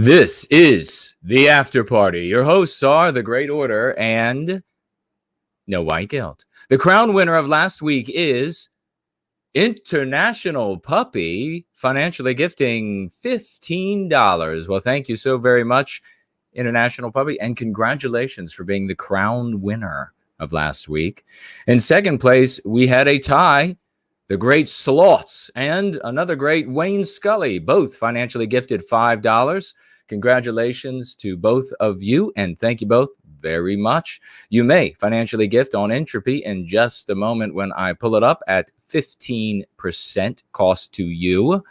This is the After Party. Your hosts are The Great Order and No White Guilt. The crown winner of last week is International Puppy, financially gifting $15. Well, thank you so very much, International Puppy, and congratulations for being the crown winner of last week. In second place, we had a tie. The Great Sloths and another great Wayne Scully, both financially gifted $5. Congratulations to both of you, and thank you both very much. You may financially gift on Entropy in just a moment when I pull it up at 15% cost to you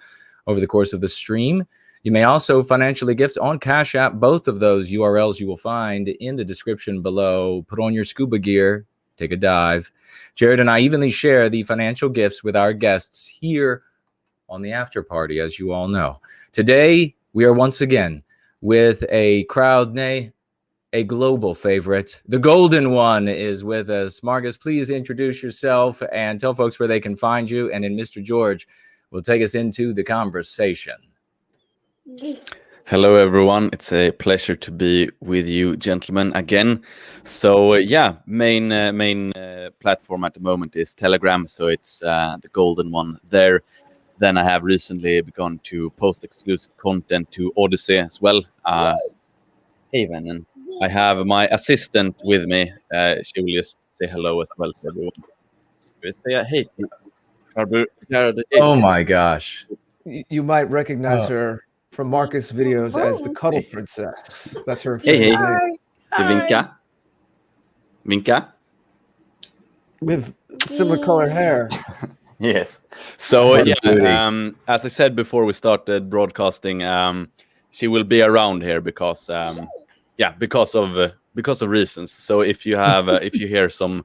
over the course of the stream. You may also financially gift on Cash App. Both of those URLs you will find in the description below. Put on your scuba gear. Take a dive. Jared and I evenly share the financial gifts with our guests here on the After Party, as you all know. Today, we are once again with a crowd, nay, a global favorite. The Golden One is with us. Marcus, please introduce yourself and tell folks where they can find you. And then Mr. George will take us into the conversation. Hello, everyone. It's a pleasure to be with you, gentlemen, again. So, main platform at the moment is Telegram. So it's the Golden One there. Then I have recently begun to post exclusive content to Odyssey as well. Even, and I have my assistant with me. She will just say hello as well to everyone. Say hey. Oh my gosh. You might recognize her from Marcus' videos as the Cuddle Princess. That's her Hey. name. Vinka. Vinka. With similar color hair. Yes. So as I said before we started broadcasting, she will be around here because of reasons. So if you have if you hear some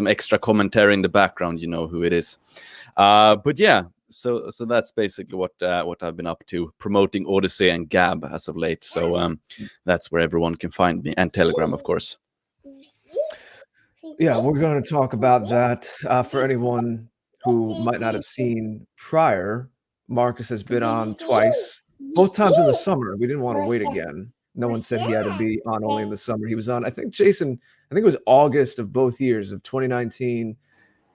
extra commentary in the background, you know who it is. So that's basically what I've been up to, promoting Odyssey and Gab as of late. So that's where everyone can find me, and Telegram, of course. Yeah, we're going to talk about that. For anyone who might not have seen prior, Marcus has been on twice, both times in the summer. We didn't want to wait again. No one said he had to be on only in the summer. He was on, I think, Jason, I think it was August of both years of 2019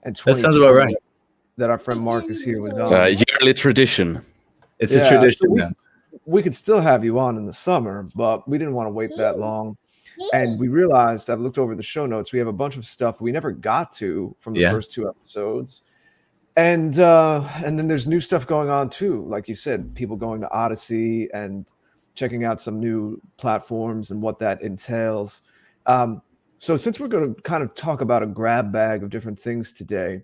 and 2020. That sounds about right. That our friend Marcus here was on. It's a yearly tradition. It's a tradition. So we could still have you on in the summer, but we didn't want to wait that long. And we realized, I looked over the show notes, we have a bunch of stuff we never got to from the first two episodes. And then there's new stuff going on too. Like you said, people going to Odyssey and checking out some new platforms and what that entails. So since we're going to kind of talk about a grab bag of different things today,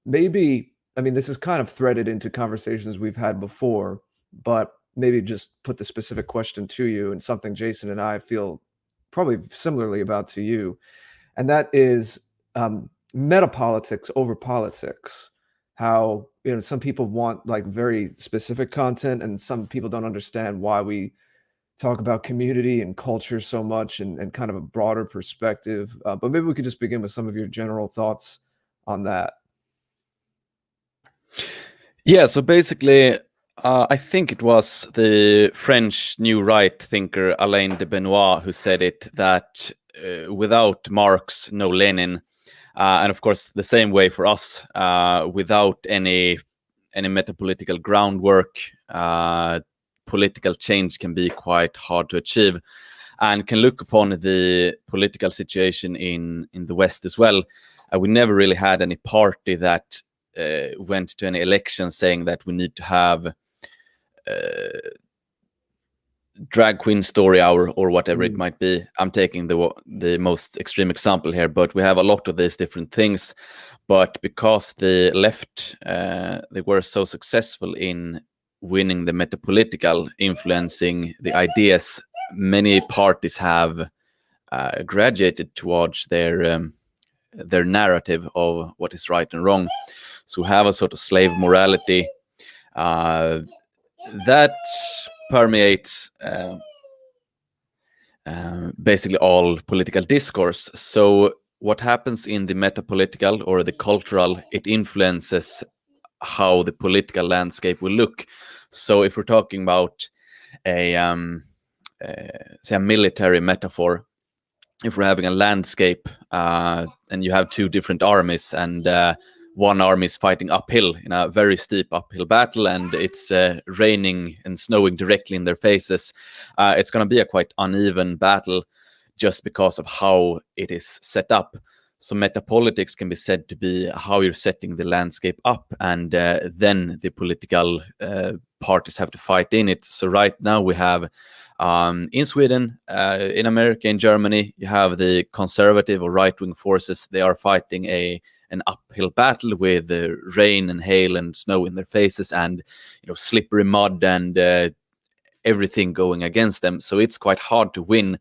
maybe, I mean, this is kind of threaded into conversations we've had before, but maybe just put the specific question to you and something Jason and I feel probably similarly about to you. And that is metapolitics over politics. How, some people want like very specific content, and some people don't understand why we talk about community and culture so much and kind of a broader perspective. But maybe we could just begin with some of your general thoughts on that. Yeah, so basically, I think it was the French New Right thinker Alain de Benoit who said it, that without Marx, no Lenin. And of course, the same way for us, without any metapolitical groundwork, political change can be quite hard to achieve, and can look upon the political situation in the West as well. We never really had any party that went to any election saying that we need to have drag queen story hour or whatever it might be. I'm taking the most extreme example here, but we have a lot of these different things. But because the left, they were so successful in winning the metapolitical, influencing the ideas, many parties have graduated towards their narrative of what is right and wrong. So we have a sort of slave morality that permeates basically all political discourse. So what happens in the metapolitical or the cultural, it influences how the political landscape will look. So if we're talking about say a military metaphor. If we're having a landscape and you have two different armies, and one army is fighting uphill in a very steep uphill battle, and it's raining and snowing directly in their faces, it's going to be a quite uneven battle just because of how it is set up. So metapolitics can be said to be how you're setting the landscape up, and then the political parties have to fight in it. So right now we have in Sweden, in America, in Germany, you have the conservative or right-wing forces. They are fighting an uphill battle with rain and hail and snow in their faces, and slippery mud and everything going against them. So it's quite hard to win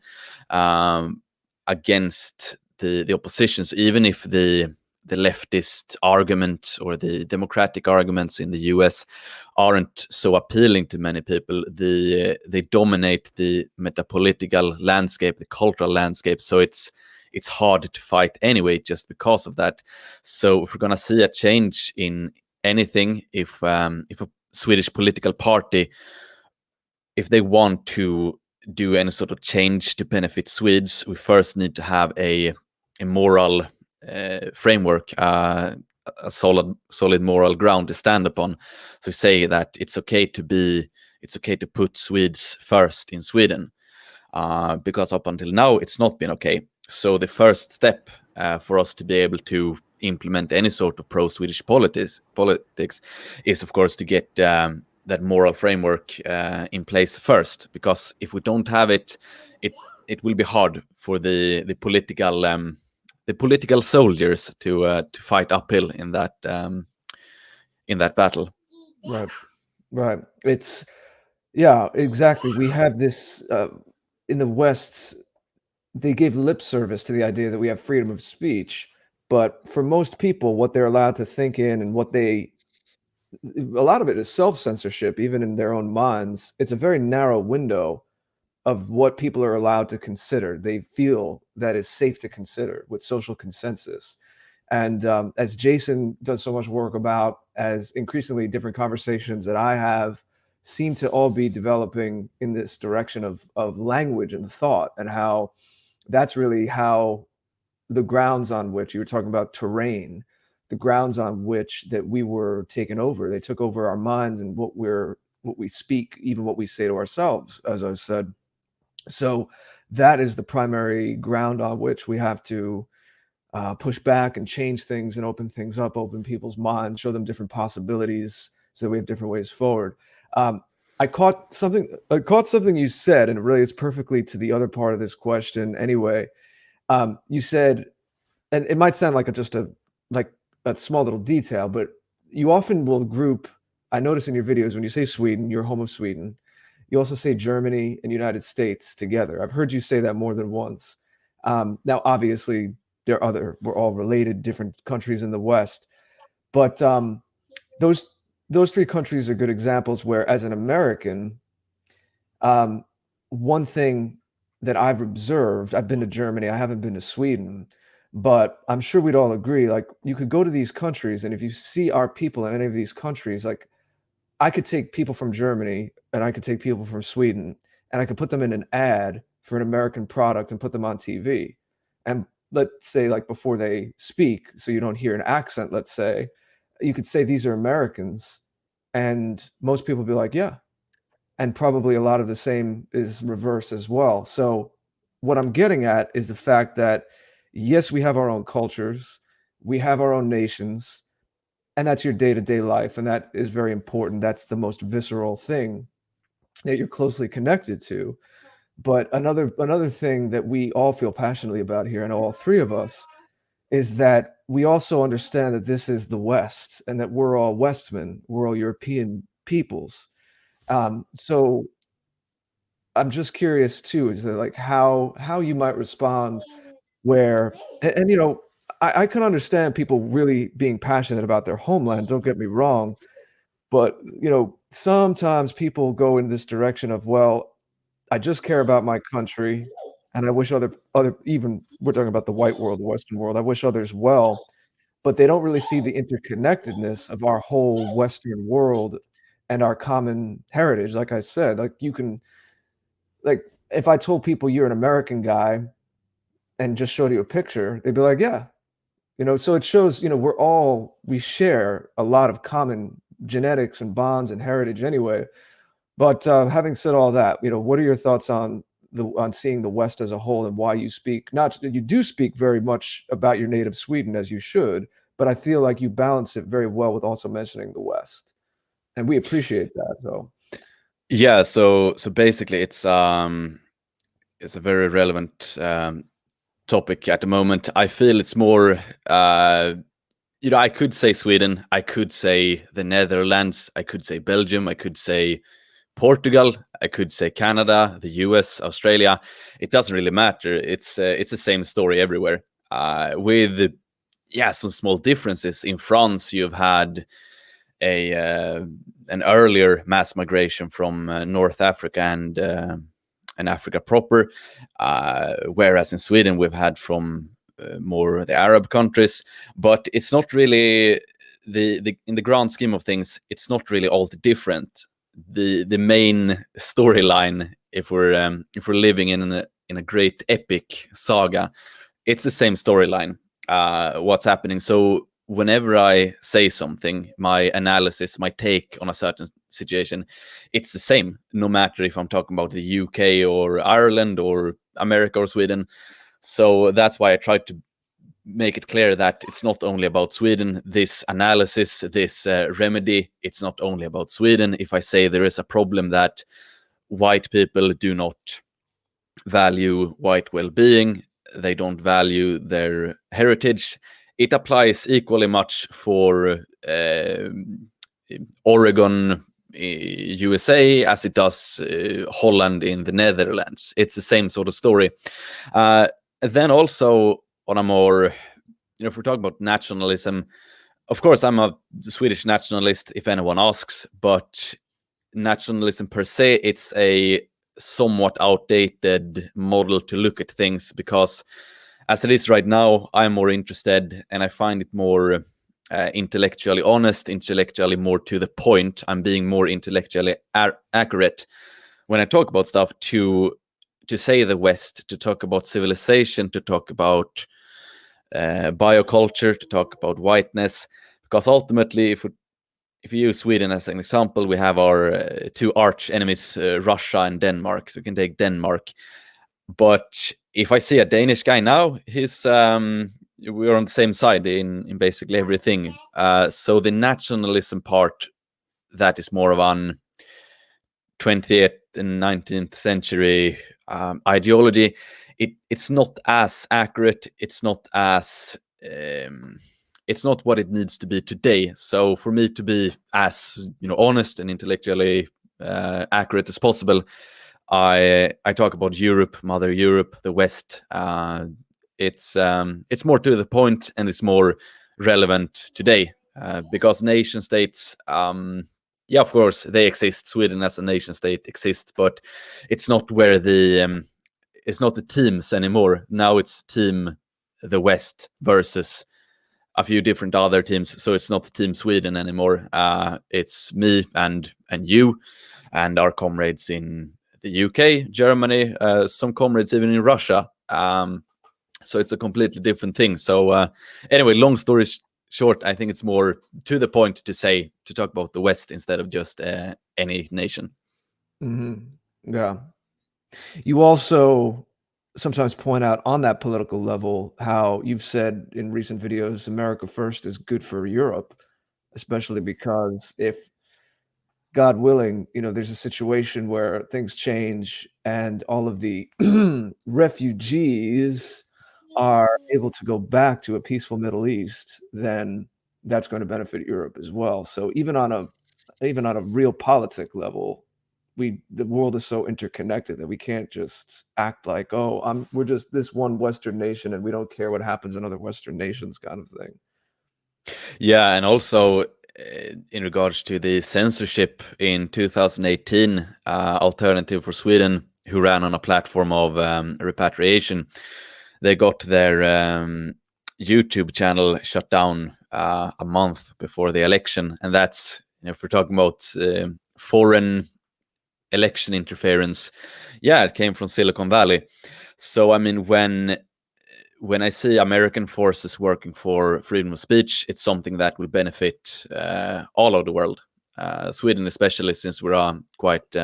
against the oppositions, even if the leftist argument or the democratic arguments in the US aren't so appealing to many people. They dominate the metapolitical landscape, the cultural landscape. So it's hard to fight anyway, just because of that. So if we're gonna see a change in anything, if a Swedish political party, if they want to do any sort of change to benefit Swedes, we first need to have a moral framework, a solid moral ground to stand upon. So say that it's okay to put Swedes first in Sweden, because up until now it's not been okay. So the first step for us to be able to implement any sort of pro-Swedish politics is, of course, to get that moral framework in place first. Because if we don't have it, it will be hard for the political soldiers to fight uphill in that battle. Right. It's exactly. We have this in the West. They gave lip service to the idea that we have freedom of speech, but for most people, what they're allowed to think in and a lot of it is self-censorship, even in their own minds. It's a very narrow window of what people are allowed to consider. They feel that is safe to consider with social consensus. And as Jason does so much work about, as increasingly different conversations that I have seem to all be developing in this direction of language and thought, and how that's really how the grounds on which you were talking about terrain, the grounds on which that we were taken over. They took over our minds and what we speak, even what we say to ourselves, as I said. So that is the primary ground on which we have to push back and change things and open things up, open people's minds, show them different possibilities so that we have different ways forward. I caught something you said, and it relates perfectly to the other part of this question anyway. You said, and it might sound like just a small little detail, but you often will group, I notice in your videos, when you say Sweden, you're home of Sweden, you also say Germany and United States together. I've heard you say that more than once. Now, obviously, we're all related, different countries in the West, but those three countries are good examples where, as an American, one thing that I've observed, I've been to Germany, I haven't been to Sweden, but I'm sure we'd all agree, like, you could go to these countries, and if you see our people in any of these countries, like, I could take people from Germany and I could take people from Sweden and I could put them in an ad for an American product and put them on TV. And let's say, like, before they speak, so you don't hear an accent, let's say, you could say these are Americans, and most people would be like, yeah. And probably a lot of the same is reverse as well. So what I'm getting at is the fact that, yes, we have our own cultures, we have our own nations, and that's your day-to-day life, and that is very important. That's the most visceral thing that you're closely connected to. But another thing that we all feel passionately about here, and all three of us, is that we also understand that this is the West, and that we're all Westmen, we're all European peoples. So I'm just curious too, is that, like, how you might respond where, and I can understand people really being passionate about their homeland, don't get me wrong, but sometimes people go in this direction of, well, I just care about my country, and I wish other, even we're talking about the white world, the Western world, I wish others well, but they don't really see the interconnectedness of our whole Western world and our common heritage. Like I said, like you can, like if I told people you're an American guy and just showed you a picture, they'd be like, yeah, you know. So it shows, you know, we share a lot of common genetics and bonds and heritage anyway. But having said all that, you know, what are your thoughts on seeing the West as a whole, and why you do speak very much about your native Sweden, as you should, but I feel like you balance it very well with also mentioning the West, and we appreciate that. So yeah, so basically it's a very relevant topic at the moment. I feel it's more you know, I could say Sweden, I could say the Netherlands, I could say Belgium, I could say Portugal, I could say Canada, the US, Australia. It doesn't really matter. It's the same story everywhere. With some small differences. In France, you've had an earlier mass migration from North Africa and Africa proper, whereas in Sweden we've had from more the Arab countries. But it's not really in the grand scheme of things. It's not really all that different. The main storyline, if we're living in a great epic saga, it's the same storyline. What's happening? So whenever I say something, my analysis, my take on a certain situation, it's the same, no matter if I'm talking about the UK or Ireland or America or Sweden. So that's why I try to make it clear that it's not only about Sweden. This analysis, this remedy, it's not only about Sweden. If I say there is a problem that white people do not value white well-being, they don't value their heritage, it applies equally much for Oregon, USA, as it does Holland in the Netherlands. It's the same sort of story. Then also on a more, you know, if we're talking about nationalism, of course I'm a Swedish nationalist if anyone asks, but nationalism per se, it's a somewhat outdated model to look at things, because as it is right now, I'm more interested and I find it more intellectually honest, intellectually more to the point. I'm being more intellectually accurate when I talk about stuff, to say the West, to talk about civilization, to talk about bioculture, to talk about whiteness. Because ultimately, if you use Sweden as an example, we have our two arch enemies, Russia and Denmark. So we can take Denmark. But if I see a Danish guy now, we're on the same side in basically everything. So the nationalism part, that is more of an 20th and 19th century ideology. It's not as accurate. It's not as it's not what it needs to be today. So for me to be as, you know, honest and intellectually accurate as possible, I talk about Europe, Mother Europe, the West. It's more to the point and it's more relevant today, because nation states, of course they exist. Sweden as a nation state exists, but it's not where it's not the teams anymore. Now it's team the West versus a few different other teams. So it's not Team Sweden anymore. It's me and you and our comrades in the UK, Germany, some comrades even in Russia. So it's a completely different thing. So anyway, long story short, I think it's more to the point to talk about the West instead of just any nation. Mm-hmm. Yeah. You also sometimes point out on that political level how you've said in recent videos, America first is good for Europe, especially because if, God willing, you know, there's a situation where things change and all of the refugees are able to go back to a peaceful Middle East, then that's going to benefit Europe as well. So even on a real politic level, the world is so interconnected that we can't just act like, oh, we're just this one Western nation and we don't care what happens in other Western nations, kind of thing. Yeah, and also in regards to the censorship in 2018, Alternative for Sweden, who ran on a platform of repatriation, they got their YouTube channel shut down a month before the election, and that's if we're talking about foreign election interference, yeah, it came from Silicon Valley. So I mean, when I see American forces working for freedom of speech, it's something that will benefit all over the world. Sweden, especially, since we're quite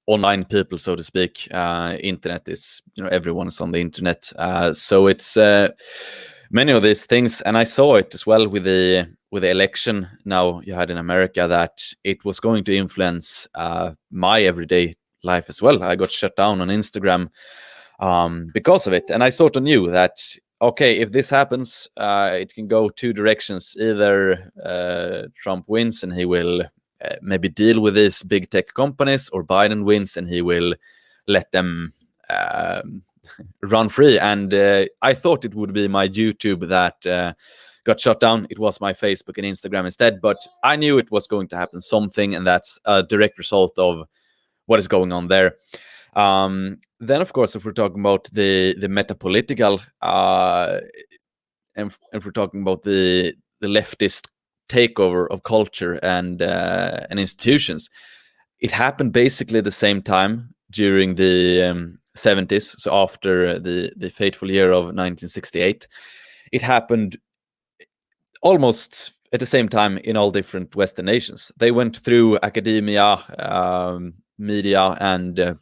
online people, so to speak. Internet is, everyone is on the internet. So it's many of these things, and I saw it as well with the election now you had in America, that it was going to influence my everyday life as well. I got shut down on Instagram because of it, and I sort of knew that, okay, if this happens, it can go two directions. Either Trump wins and he will maybe deal with these big tech companies, or Biden wins and he will let them run free. And I thought it would be my YouTube that got shut down. It was my Facebook and Instagram instead, but I knew it was going to happen something, and that's a direct result of what is going on there. Then, of course, if we're talking about the metapolitical, and if we're talking about the leftist takeover of culture and institutions, it happened basically the same time during the 70s. So after the fateful year of 1968, it happened almost at the same time in all different Western nations. They went through academia, media, and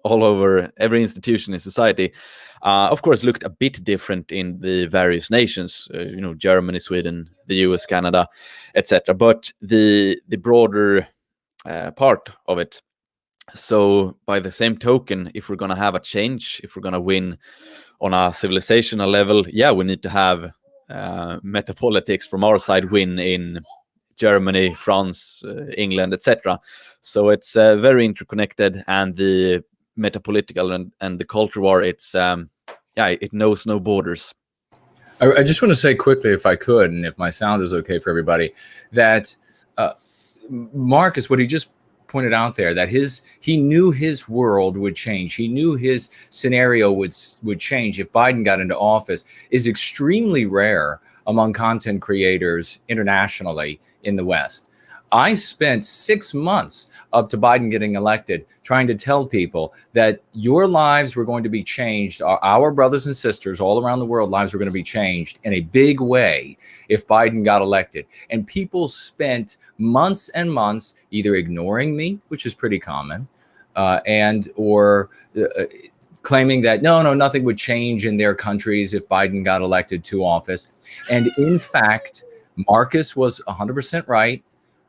all over every institution in society. Of course, looked a bit different in the various nations, Germany, Sweden, the US, Canada, etc. But the broader part of it. So by the same token, if we're going to have a change, if we're going to win on a civilizational level, yeah, we need to have metapolitics from our side win in Germany, France, England, etc. So it's very interconnected, and the metapolitical and the culture war, it's it knows no borders. I just want to say quickly, if I could, and if my sound is okay for everybody, that Marcus, what he just pointed out there, that he knew his world would change. He knew his scenario would change if Biden got into office, is extremely rare among content creators internationally in the West. I spent 6 months up to Biden getting elected trying to tell people that your lives were going to be changed. Our brothers and sisters all around the world, lives were going to be changed in a big way if Biden got elected. And people spent months and months either ignoring me, which is pretty common, or claiming that no, nothing would change in their countries if Biden got elected to office. And in fact, Marcus was 100% right.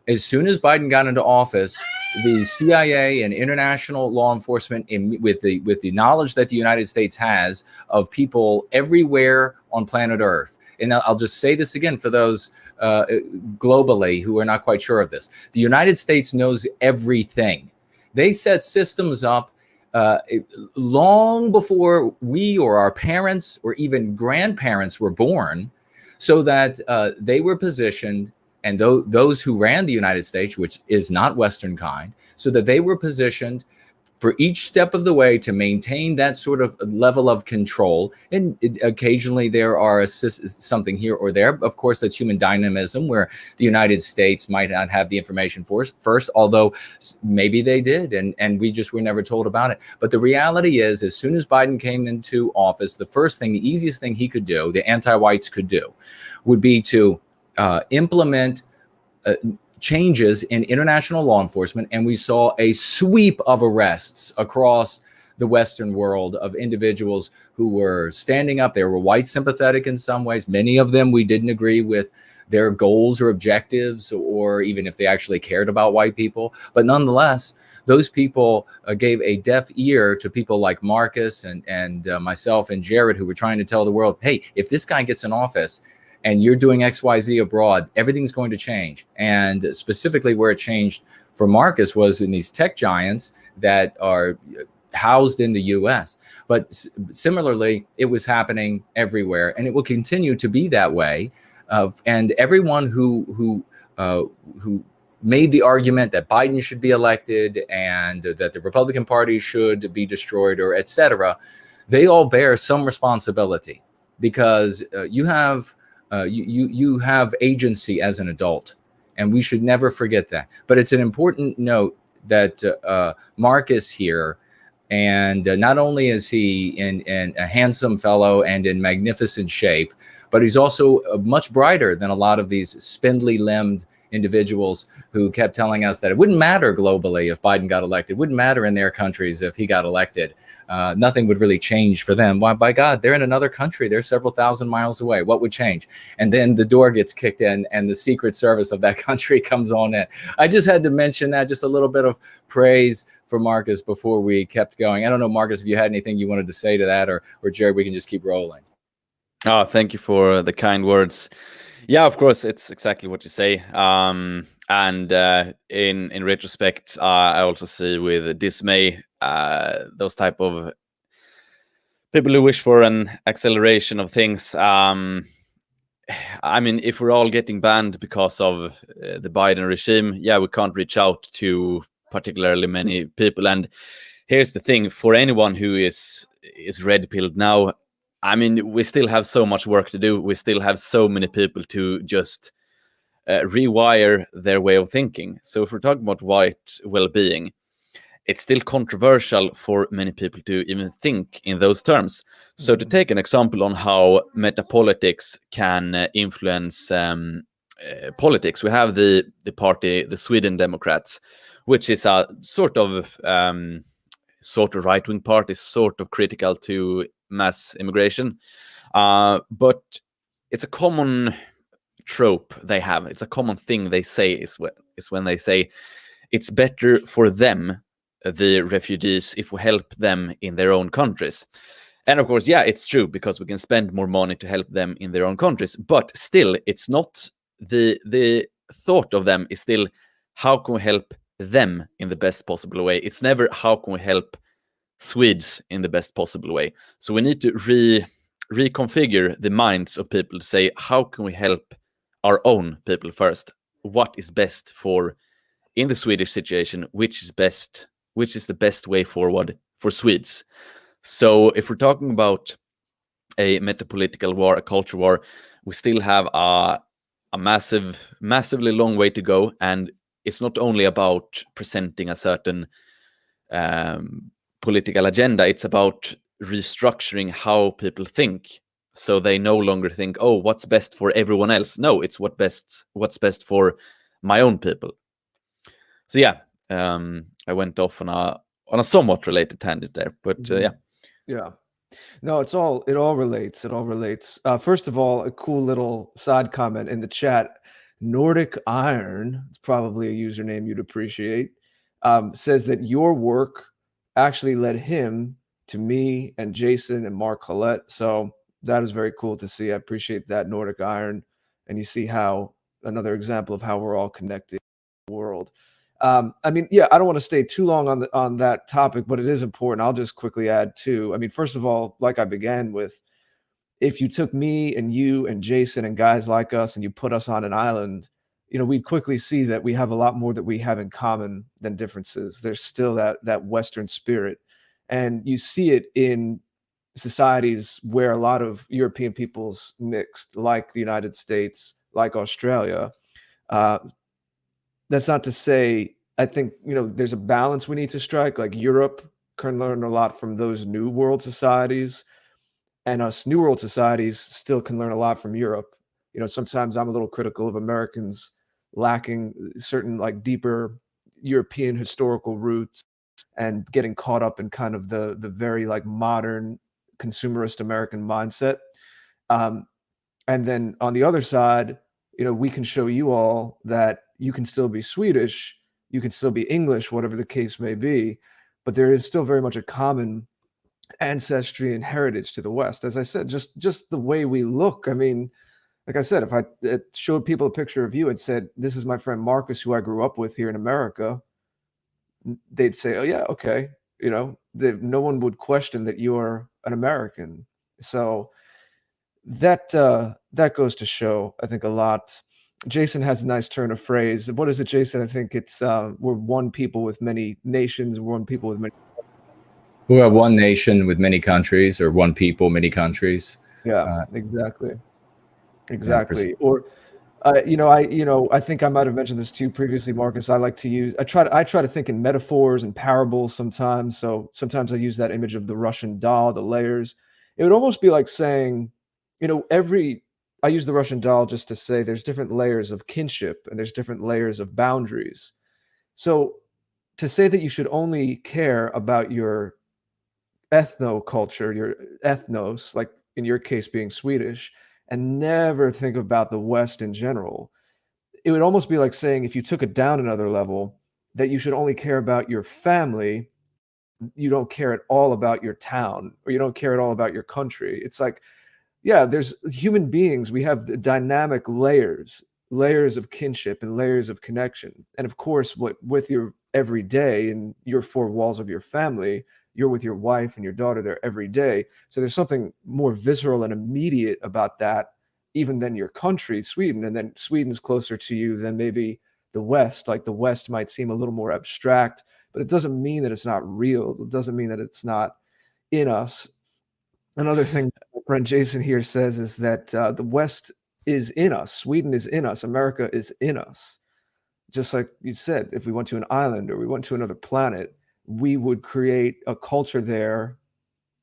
As soon as Biden got into office, the CIA and international law enforcement, with the knowledge that the United States has of people everywhere on planet Earth, and I'll just say this again for those globally who are not quite sure of this, the United States knows everything. They set systems up long before we or our parents or even grandparents were born, so that they were positioned, and those who ran the United States, which is not Western kind, so that they were positioned for each step of the way to maintain that sort of level of control. And occasionally there are something here or there. Of course, that's human dynamism, where the United States might not have the information first, although maybe they did, and we just were never told about it. But the reality is, as soon as Biden came into office, the first thing, the easiest thing he could do, the anti-whites could do, would be to implement changes in international law enforcement. And we saw a sweep of arrests across the Western world of individuals who were standing up. They were white sympathetic in some ways. Many of them, we didn't agree with their goals or objectives, or even if they actually cared about white people. But nonetheless, those people gave a deaf ear to people like Marcus and myself and Jared, who were trying to tell the world, hey, if this guy gets in office and you're doing XYZ abroad, everything's going to change. And specifically where it changed for Marcus was in these tech giants that are housed in the US. But similarly, it was happening everywhere, and it will continue to be that way. And everyone who made the argument that Biden should be elected and that the Republican Party should be destroyed, or et cetera, they all bear some responsibility, because you have agency as an adult. And we should never forget that. But it's an important note that Marcus here, and not only is he in a handsome fellow and in magnificent shape, but he's also much brighter than a lot of these spindly-limbed individuals who kept telling us that it wouldn't matter globally if Biden got elected. It wouldn't matter in their countries if he got elected. Nothing would really change for them. Why, by God, they're in another country. They're several thousand miles away. What would change? And then the door gets kicked in and the Secret Service of that country comes on in. I just had to mention that, just a little bit of praise for Marcus before we kept going. I don't know, Marcus, if you had anything you wanted to say to that, or Jared, we can just keep rolling. Oh, thank you for the kind words. Yeah, of course, it's exactly what you say. And in retrospect, I also see with dismay those type of people who wish for an acceleration of things. I mean, if we're all getting banned because of the Biden regime, yeah, we can't reach out to particularly many people. And here's the thing: for anyone who is red-pilled now, I mean, we still have so much work to do. We still have so many people to just rewire their way of thinking. So if we're talking about white well-being, it's still controversial for many people to even think in those terms. So to take an example on how metapolitics can influence politics, we have the party, the Sweden Democrats, which is a sort of right-wing party, sort of critical to mass immigration, but it's a common trope they have. It's a common thing they say is when they say it's better for them, the refugees, if we help them in their own countries. And of course, yeah, it's true, because we can spend more money to help them in their own countries, but still, it's not the thought of them is still, how can we help them in the best possible way? It's never, how can we help Swedes in the best possible way? So we need to reconfigure the minds of people to say, how can we help our own people first? What is best for, in the Swedish situation, which is the best way forward for Swedes? So if we're talking about a metapolitical war, a culture war, we still have a massively long way to go. And it's not only about presenting a certain political agenda, it's about restructuring how people think, so they no longer think, oh, what's best for everyone else? No, it's what's best for my own people. So yeah, I went off on a somewhat related tangent there, but yeah, no, it all relates. First of all, a cool little side comment in the chat. Nordic Iron, it's probably a username you'd appreciate, says that your work actually led him to me and Jason and Mark Collette. So that is very cool to see. I appreciate that, Nordic Iron. And you see how another example of how we're all connected in the world. I mean, yeah, I don't want to stay too long on that topic, but it is important. I'll just quickly add too. I mean, first of all, like I began with, if you took me and you and Jason and guys like us and you put us on an island, you know, we'd quickly see that we have a lot more that we have in common than differences. There's still that Western spirit. And you see it in societies where a lot of European peoples mixed, like the United States, like Australia. That's not to say, I think, you know, there's a balance we need to strike. Like Europe can learn a lot from those New World societies, and us New World societies still can learn a lot from Europe. You know, sometimes I'm a little critical of Americans lacking certain like deeper European historical roots and getting caught up in kind of the very like modern consumerist American mindset. And then on the other side, you know, we can show you all that you can still be Swedish, you can still be English, whatever the case may be, but there is still very much a common ancestry and heritage to the West. As I said, just the way we look. I mean, like I said, if I showed people a picture of you and said, this is my friend Marcus, who I grew up with here in America, they'd say, oh yeah, okay. You know, no one would question that you're an American. So that goes to show, I think, a lot. Jason has a nice turn of phrase. What is it, Jason? I think it's we're one people with many nations, we're one people with many. We're one nation with many countries, or one people, many countries. Yeah, exactly. Or I think I might have mentioned this to you previously, Marcus. I try to think in metaphors and parables sometimes. So sometimes I use that image of the Russian doll, the layers. It would almost be like saying, I use the Russian doll just to say there's different layers of kinship and there's different layers of boundaries. So to say that you should only care about your ethnoculture, your ethnos, like in your case being Swedish, and never think about the West in general, it would almost be like saying, if you took it down another level, that you should only care about your family. You don't care at all about your town, or you don't care at all about your country. It's like, yeah, there's human beings. We have the dynamic layers of kinship and layers of connection. And of course, with your everyday and your four walls of your family, you're with your wife and your daughter there every day. So there's something more visceral and immediate about that, even than your country, Sweden. And then Sweden's closer to you than maybe the West. Like the West might seem a little more abstract, but it doesn't mean that it's not real. It doesn't mean that it's not in us. Another thing my friend Jason here says is that the West is in us. Sweden is in us. America is in us. Just like you said, if we went to an island or we went to another planet, we would create a culture there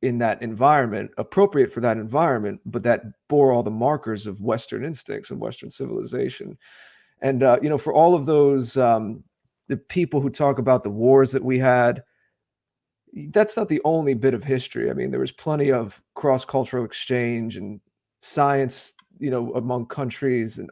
in that environment, appropriate for that environment, but that bore all the markers of Western instincts and Western civilization. And, for all of those, the people who talk about the wars that we had, that's not the only bit of history. I mean, there was plenty of cross-cultural exchange and science, among countries, and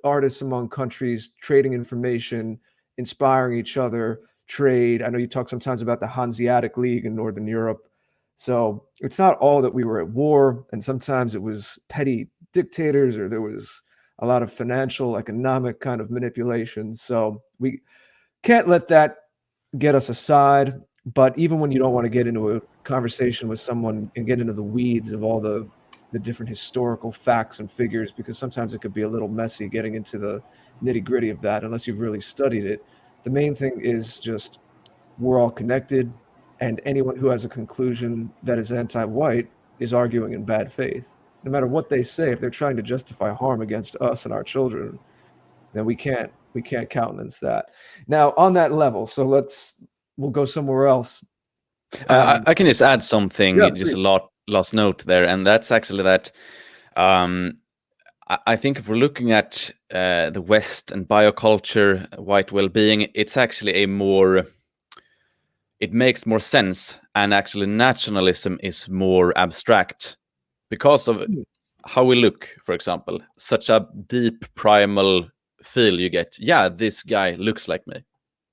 artists among countries, trading information, inspiring each other, trade. I know you talk sometimes about the Hanseatic League in Northern Europe. So it's not all that we were at war, and sometimes it was petty dictators, or there was a lot of financial, economic kind of manipulation. So we can't let that get us aside. But even when you don't want to get into a conversation with someone and get into the weeds of all the different historical facts and figures, because sometimes it could be a little messy getting into the nitty-gritty of that unless you've really studied it. The main thing is just we're all connected, and anyone who has a conclusion that is anti-white is arguing in bad faith. No matter what they say, if they're trying to justify harm against us and our children, then we can't countenance that. Now, on that level, so we'll go somewhere else. I can just add something, Yeah, just please. a last note there, and that's actually that I think if we're looking at the West and bioculture, white well-being, it's actually it makes more sense, and actually nationalism is more abstract because of how we look, for example. Such a deep primal feel you get. Yeah, this guy looks like me.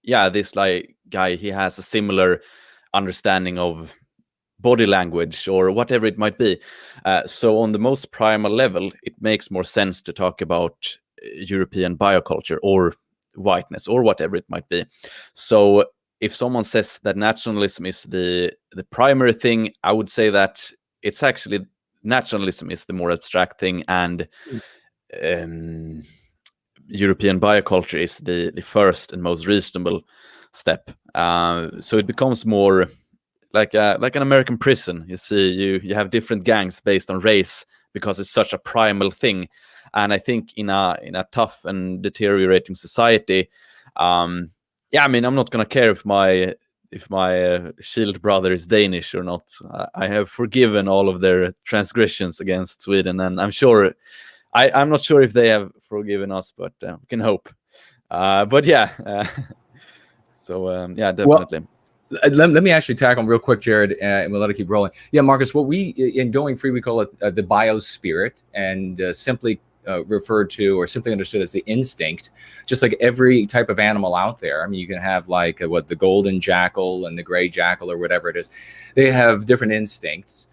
Yeah, this guy, he has a similar understanding of body language or whatever it might be. So on the most primal level, it makes more sense to talk about European bioculture or whiteness or whatever it might be. So if someone says that nationalism is the primary thing, I would say that it's actually nationalism is the more abstract thing, and European bioculture is the first and most reasonable step. So it becomes more like an American prison. You see, you have different gangs based on race because it's such a primal thing. And I think in a tough and deteriorating society, I mean, I'm not gonna care if my shield brother is Danish or not. I have forgiven all of their transgressions against Sweden, and I'm sure. I'm not sure if they have forgiven us, but we can hope. But yeah, yeah, definitely. Well, let me actually tackle them real quick, Jared, and we'll let it keep rolling. Yeah, Marcus, what we, in Going Free, we call it the biospirit, and simply referred to or simply understood as the instinct, just like every type of animal out there. I mean, you can have like the golden jackal and the gray jackal or whatever it is. They have different instincts.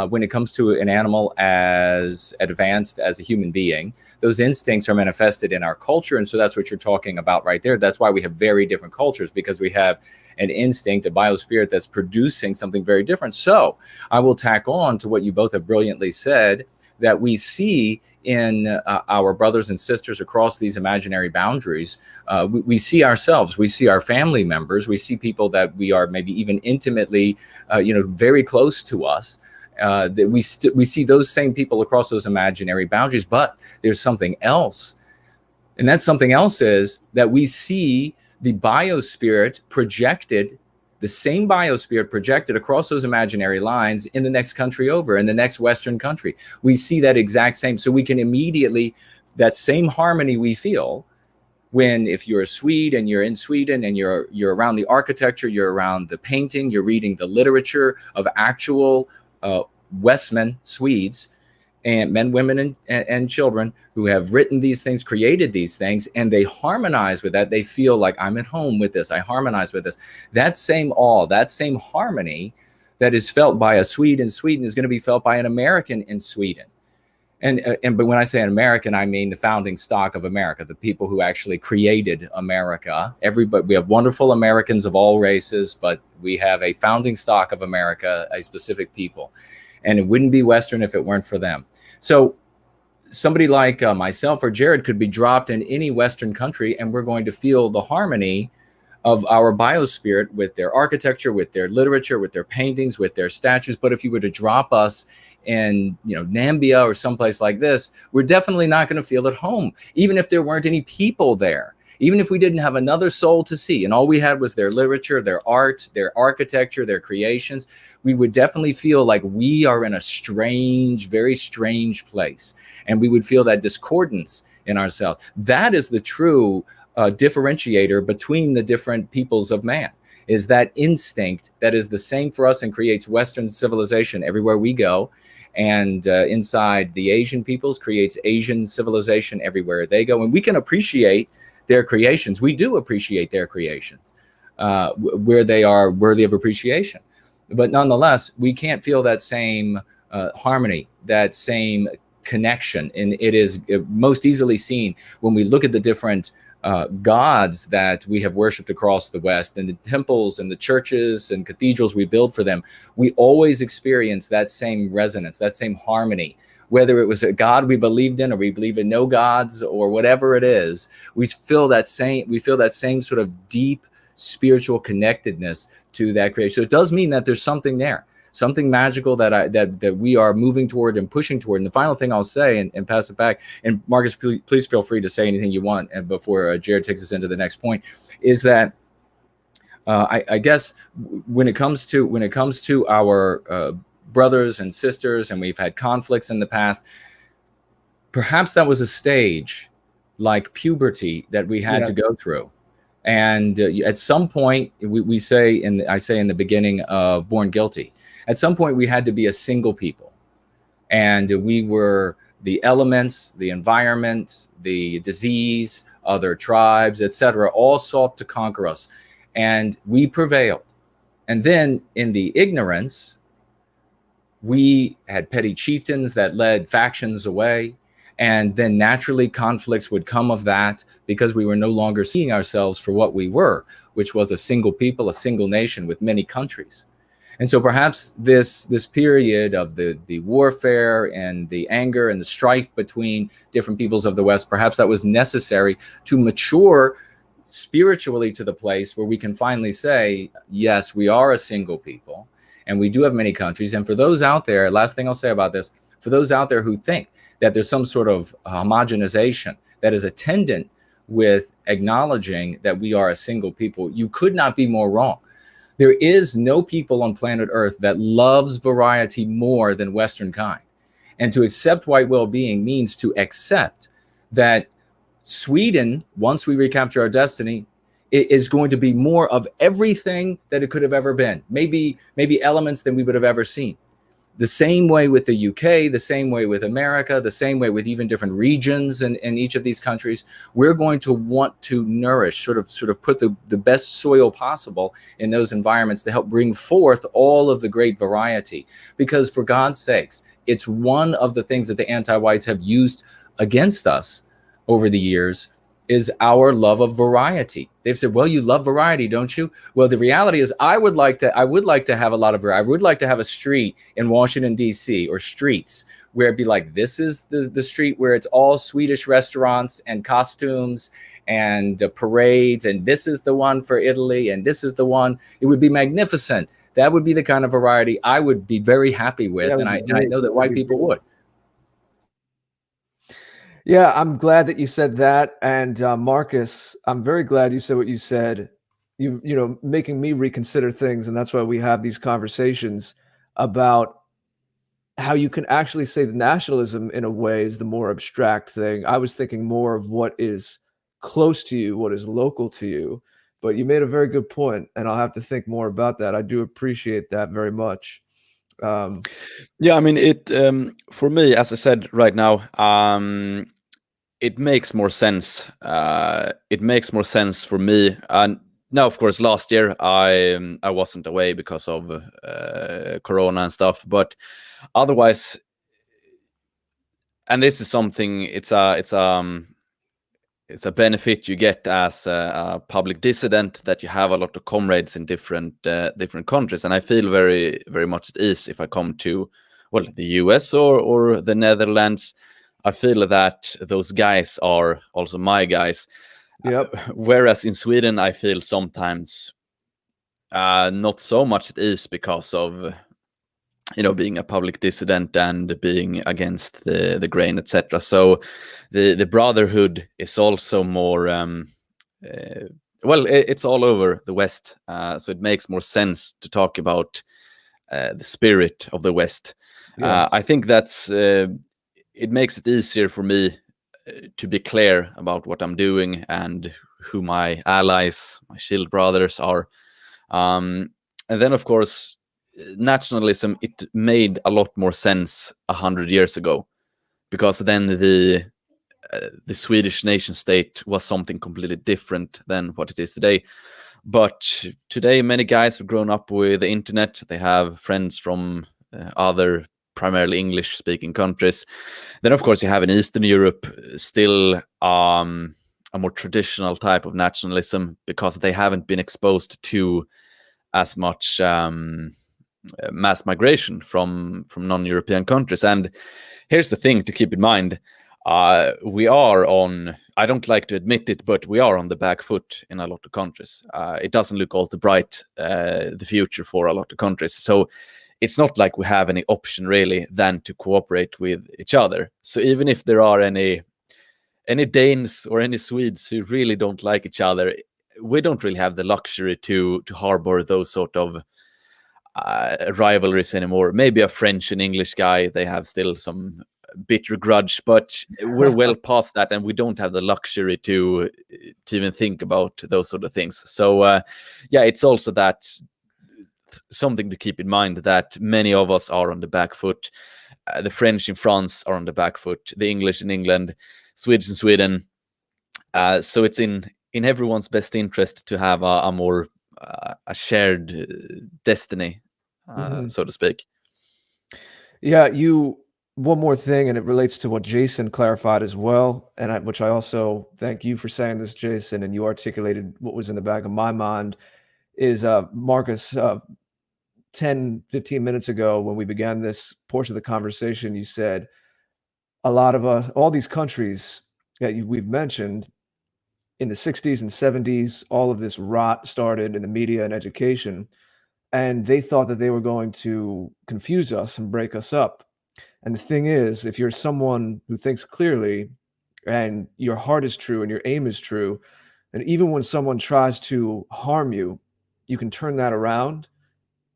When it comes to an animal as advanced as a human being, those instincts are manifested in our culture. And so that's what you're talking about right there. That's why we have very different cultures, because we have an instinct, a biospirit that's producing something very different. So I will tack on to what you both have brilliantly said, that we see in our brothers and sisters across these imaginary boundaries. We see ourselves, we see our family members, we see people that we are maybe even intimately, very close to us. That we see those same people across those imaginary boundaries, but there's something else And that's something else, is that we see the biospirit projected, the same biospirit projected across those imaginary lines in the next country over, in the next Western country. We see that exact same, so we can immediately, that same harmony we feel when, if you're a Swede and you're in Sweden and you're around the architecture, you're around the painting, you're reading the literature of actual Westmen, Swedes, and men, women, and children who have written these things, created these things, and they harmonize with that. They feel like, I'm at home with this. I harmonize with this. That same awe, that same harmony that is felt by a Swede in Sweden is going to be felt by an American in Sweden. But when I say an American, I mean the founding stock of America, the people who actually created America. We have wonderful Americans of all races, but we have a founding stock of America, a specific people. And it wouldn't be Western if it weren't for them. So somebody like myself or Jared could be dropped in any Western country, and we're going to feel the harmony of our biospirit with their architecture, with their literature, with their paintings, with their statues. But if you were to drop us in, Nambia or someplace like this, we're definitely not going to feel at home, even if there weren't any people there. Even if we didn't have another soul to see, and all we had was their literature, their art, their architecture, their creations, we would definitely feel like we are in a strange, very strange place. And we would feel that discordance in ourselves. That is the true differentiator between the different peoples of man, is that instinct that is the same for us and creates Western civilization everywhere we go. And inside the Asian peoples creates Asian civilization everywhere they go. And we can appreciate their creations. We do appreciate their creations where they are worthy of appreciation. But nonetheless, we can't feel that same harmony, that same connection. And it is most easily seen when we look at the different gods that we have worshipped across the West, and the temples and the churches and cathedrals we build for them. We always experience that same resonance, that same harmony. Whether it was a God we believed in, or we believe in no gods, or whatever it is, we feel that same sort of deep spiritual connectedness to that creation. So it does mean that there's something there, something magical that we are moving toward and pushing toward. And the final thing I'll say, and pass it back, and Marcus, please feel free to say anything you want, and before Jared takes us into the next point, is that I guess when it comes to our brothers and sisters, and we've had conflicts in the past, perhaps that was a stage like puberty that we had to go through. And at some point, I say in the beginning of Born Guilty, at some point we had to be a single people, and we were the elements, the environment, the disease, other tribes, etc., all sought to conquer us, and we prevailed. And then in the ignorance, we had petty chieftains that led factions away. And then naturally conflicts would come of that, because we were no longer seeing ourselves for what we were, which was a single people, a single nation with many countries. And so perhaps this period of the warfare and the anger and the strife between different peoples of the West, perhaps that was necessary to mature spiritually to the place where we can finally say, yes, we are a single people, and we do have many countries. And for those out there, last thing I'll say about this, for those out there who think that there's some sort of homogenization that is attendant with acknowledging that we are a single people, you could not be more wrong. There is no people on planet Earth that loves variety more than Western kind. And to accept white well-being means to accept that Sweden, once we recapture our destiny, it is going to be more of everything that it could have ever been. Maybe elements than we would have ever seen. The same way with the UK, the same way with America, the same way with even different regions in each of these countries. We're going to want to nourish, sort of put the best soil possible in those environments to help bring forth all of the great variety. Because for God's sakes, it's one of the things that the anti-whites have used against us over the years, is our love of variety. They've said, well, you love variety, don't you? Well, the reality is I would like to have a lot of variety. I would like to have a street in Washington, D.C., or streets where it'd be like, this is the street where it's all Swedish restaurants and costumes and parades, and this is the one for Italy, and this is the one. It would be magnificent. That would be the kind of variety I would be very happy with, and I know that white people would. Yeah, I'm glad that you said that. And Marcus, I'm very glad you said what you said. You know, making me reconsider things, and that's why we have these conversations about how you can actually say that nationalism in a way is the more abstract thing. I was thinking more of what is close to you, what is local to you. But you made a very good point, and I'll have to think more about that. I do appreciate that very much. Yeah, I mean, it for me, as I said right now, it makes more sense. It makes more sense for me. And now, of course, last year I wasn't away because of Corona and stuff. But otherwise, and this is something. It's a benefit you get as a public dissident, that you have a lot of comrades in different countries, and I feel very very much at ease if I come to, well, the US or the Netherlands. I feel that those guys are also my guys. Yep. Whereas in Sweden, I feel sometimes not so much at ease because of, you know, being a public dissident and being against the grain, etc. So the brotherhood is also more well, it's all over the West, so it makes more sense to talk about the spirit of the West. Yeah. I think that's it makes it easier for me to be clear about what I'm doing and who my allies, my shield brothers are. And then, of course, nationalism, it made a lot more sense 100 years ago, because then the Swedish nation state was something completely different than what it is today. But today, many guys have grown up with the internet. They have friends from other primarily English-speaking countries. Then, of course, you have in Eastern Europe still a more traditional type of nationalism, because they haven't been exposed to as much mass migration from non-European countries. And here's the thing to keep in mind. We are on, I don't like to admit it, but we are on the back foot in a lot of countries. It doesn't look all too bright, the future for a lot of countries. So it's not like we have any option really than to cooperate with each other. So even if there are any Danes or any Swedes who really don't like each other, we don't really have the luxury to harbor those sort of rivalries anymore. Maybe a French and English guy, they have still some bitter grudge, but we're well past that, and we don't have the luxury to even think about those sort of things. So yeah, it's also that something to keep in mind, that many of us are on the back foot. The French in France are on the back foot, the English in England, Swedes in Sweden. So it's in everyone's best interest to have a more a shared destiny, so to speak. Yeah, one more thing, and it relates to what Jason clarified as well, and which I also thank you for saying this, Jason, and you articulated what was in the back of my mind, is Marcus, 10, 15 minutes ago when we began this portion of the conversation, you said a lot of us, all these countries that we've mentioned, in the 60s and 70s, all of this rot started in the media and education, and they thought that they were going to confuse us and break us up. And the thing is, if you're someone who thinks clearly and your heart is true and your aim is true, and even when someone tries to harm you, you can turn that around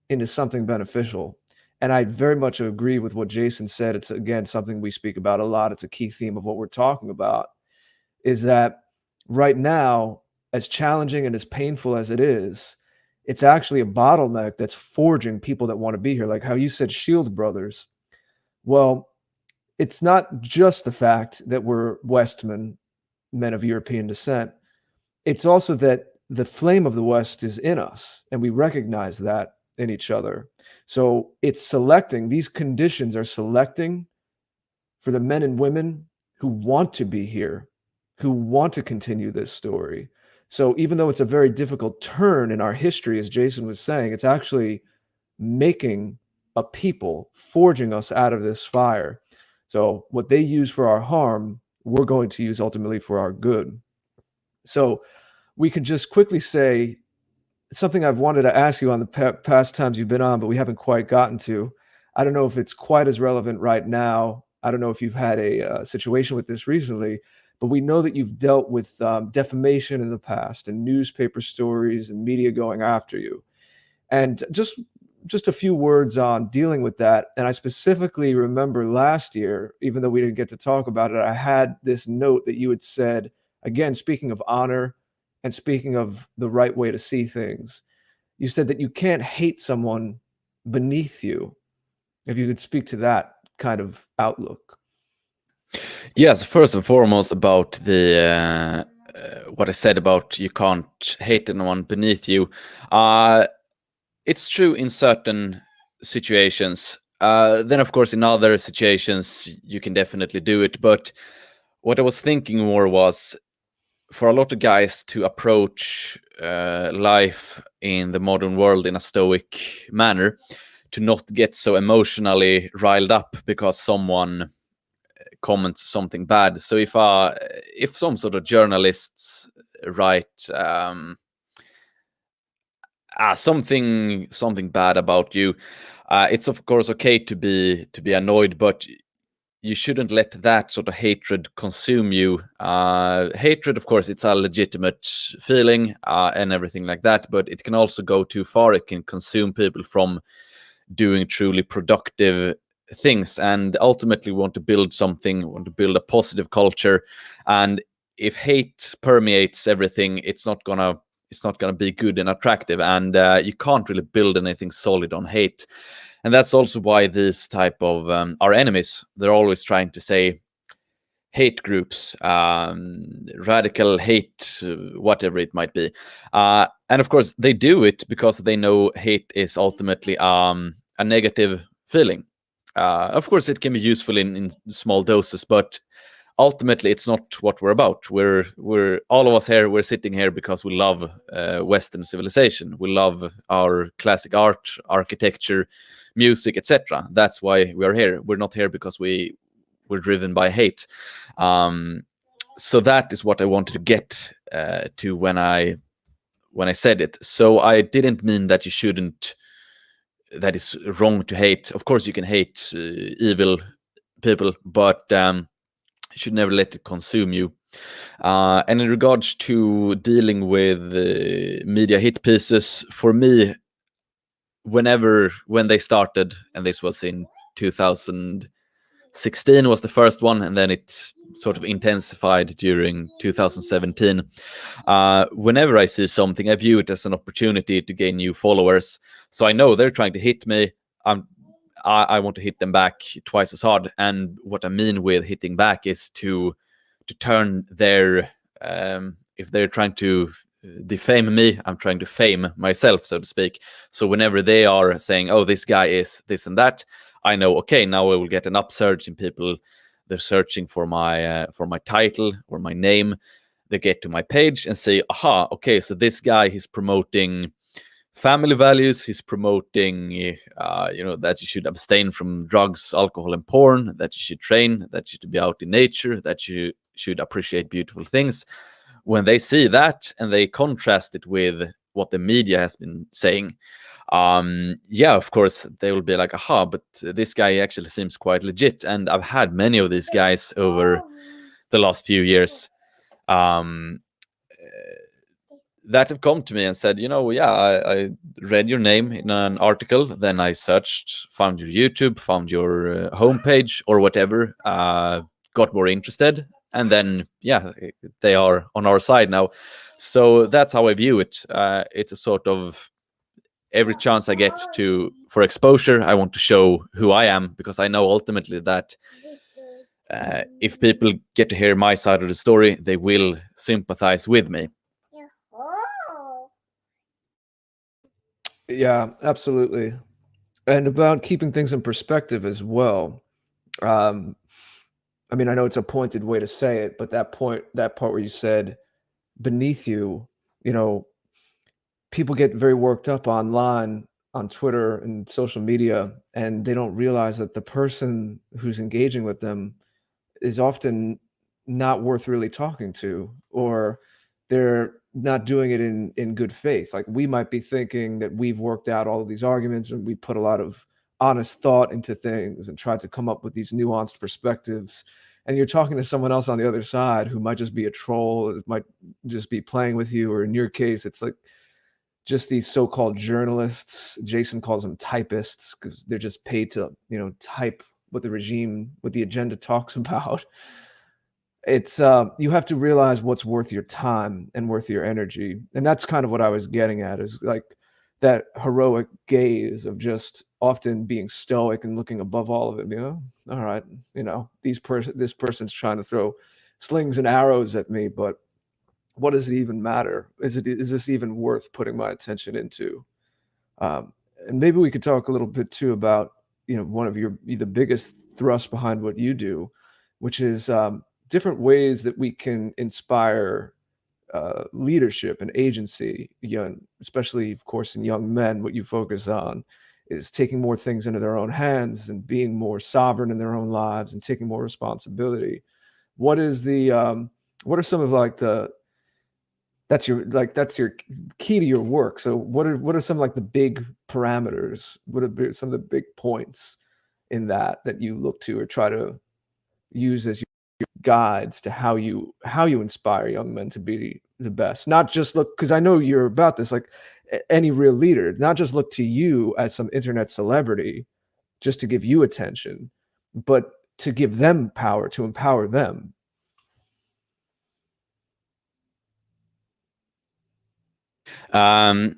into something beneficial. And I very much agree with what Jason said. It's, again, something we speak about a lot. It's a key theme of what we're talking about, is that right now, as challenging and as painful as it is, it's actually a bottleneck that's forging people that want to be here. Like how you said, Shield Brothers. Well, it's not just the fact that we're Westmen, men of European descent. It's also that the flame of the West is in us, and we recognize that in each other. So it's selecting, these conditions are selecting for the men and women who want to be here, who want to continue this story. So even though it's a very difficult turn in our history, as Jason was saying, it's actually making a people, forging us out of this fire. So what they use for our harm, we're going to use ultimately for our good. So we could just quickly say something I've wanted to ask you on the past times you've been on, but we haven't quite gotten to. I don't know if it's quite as relevant right now I don't know if you've had a situation with this recently, but we know that you've dealt with defamation in the past and newspaper stories and media going after you. And just a few words on dealing with that. And I specifically remember last year, even though we didn't get to talk about it, I had this note that you had said, again, speaking of honor and speaking of the right way to see things, you said that you can't hate someone beneath you. If you could speak to that kind of outlook. Yes, first and foremost about the what I said about you can't hate anyone beneath you. It's true in certain situations. Then, of course, in other situations, you can definitely do it. But what I was thinking more was for a lot of guys to approach life in the modern world in a stoic manner, to not get so emotionally riled up because someone comments something bad. So if some sort of journalists write something bad about you, it's of course okay to be annoyed, but you shouldn't let that sort of hatred consume you. Hatred, of course, it's a legitimate feeling and everything like that, but it can also go too far. It can consume people from doing truly productive things, and ultimately want to build something, want to build a positive culture. And if hate permeates everything, it's not gonna be good and attractive, and you can't really build anything solid on hate. And that's also why this type of our enemies, they're always trying to say hate groups, radical hate, whatever it might be. And of course, they do it because they know hate is ultimately a negative feeling. Of course, it can be useful in small doses, but ultimately, it's not what we're about. We're all of us here. We're sitting here because we love Western civilization. We love our classic art, architecture, music, etc. That's why we are here. We're not here because we're driven by hate. So that is what I wanted to get to when I said it. So I didn't mean that you shouldn't. That is wrong to hate. Of course, you can hate evil people, but you should never let it consume you. And in regards to dealing with media hit pieces, for me, when they started, and this was in 2016 was the first one, and then it sort of intensified during 2017. Whenever I see something, I view it as an opportunity to gain new followers. So I know they're trying to hit me. I want to hit them back twice as hard. And what I mean with hitting back is to turn their if they're trying to defame me, I'm trying to fame myself, so to speak. So whenever they are saying, oh, this guy is this and that, I know, okay, now I will get an upsurge in people. They're searching for my title or my name. They get to my page and say, aha, okay, so this guy, he's promoting family values. He's promoting, that you should abstain from drugs, alcohol, and porn, that you should train, that you should be out in nature, that you should appreciate beautiful things. When they see that and they contrast it with what the media has been saying, of course, they will be like, aha, but this guy actually seems quite legit. And I've had many of these guys over the last few years that have come to me and said, I read your name in an article, then I searched, found your YouTube, found your homepage or whatever, got more interested, and then they are on our side now. So that's how I view it. It's a sort of every chance I get for exposure, I want to show who I am, because I know ultimately that if people get to hear my side of the story, they will sympathize with me. Yeah, absolutely. And about keeping things in perspective as well. I mean, I know it's a pointed way to say it, but that part where you said beneath you, people get very worked up online on Twitter and social media, and they don't realize that the person who's engaging with them is often not worth really talking to, or they're not doing it in good faith. Like, we might be thinking that we've worked out all of these arguments and we put a lot of honest thought into things and tried to come up with these nuanced perspectives, and you're talking to someone else on the other side who might just be a troll, it might just be playing with you, or in your case, it's like just these so-called journalists. Jason calls them typists because they're just paid to, type what the agenda talks about. It's you have to realize what's worth your time and worth your energy. And that's kind of what I was getting at, is like that heroic gaze of just often being stoic and looking above all of it. All right, this person's trying to throw slings and arrows at me, but what does it even matter? Is this even worth putting my attention into? And maybe we could talk a little bit too about, one of the biggest thrusts behind what you do, which is different ways that we can inspire leadership and agency, especially, of course, in young men. What you focus on is taking more things into their own hands and being more sovereign in their own lives and taking more responsibility. What are some of that's your key to your work? So what are some like the big parameters? What are some of the big points in that you look to or try to use as your guides to how you inspire young men to be the best? Not just look, because I know you're about this, like any real leader, not just look to you as some internet celebrity just to give you attention, but to give them power, to empower them. So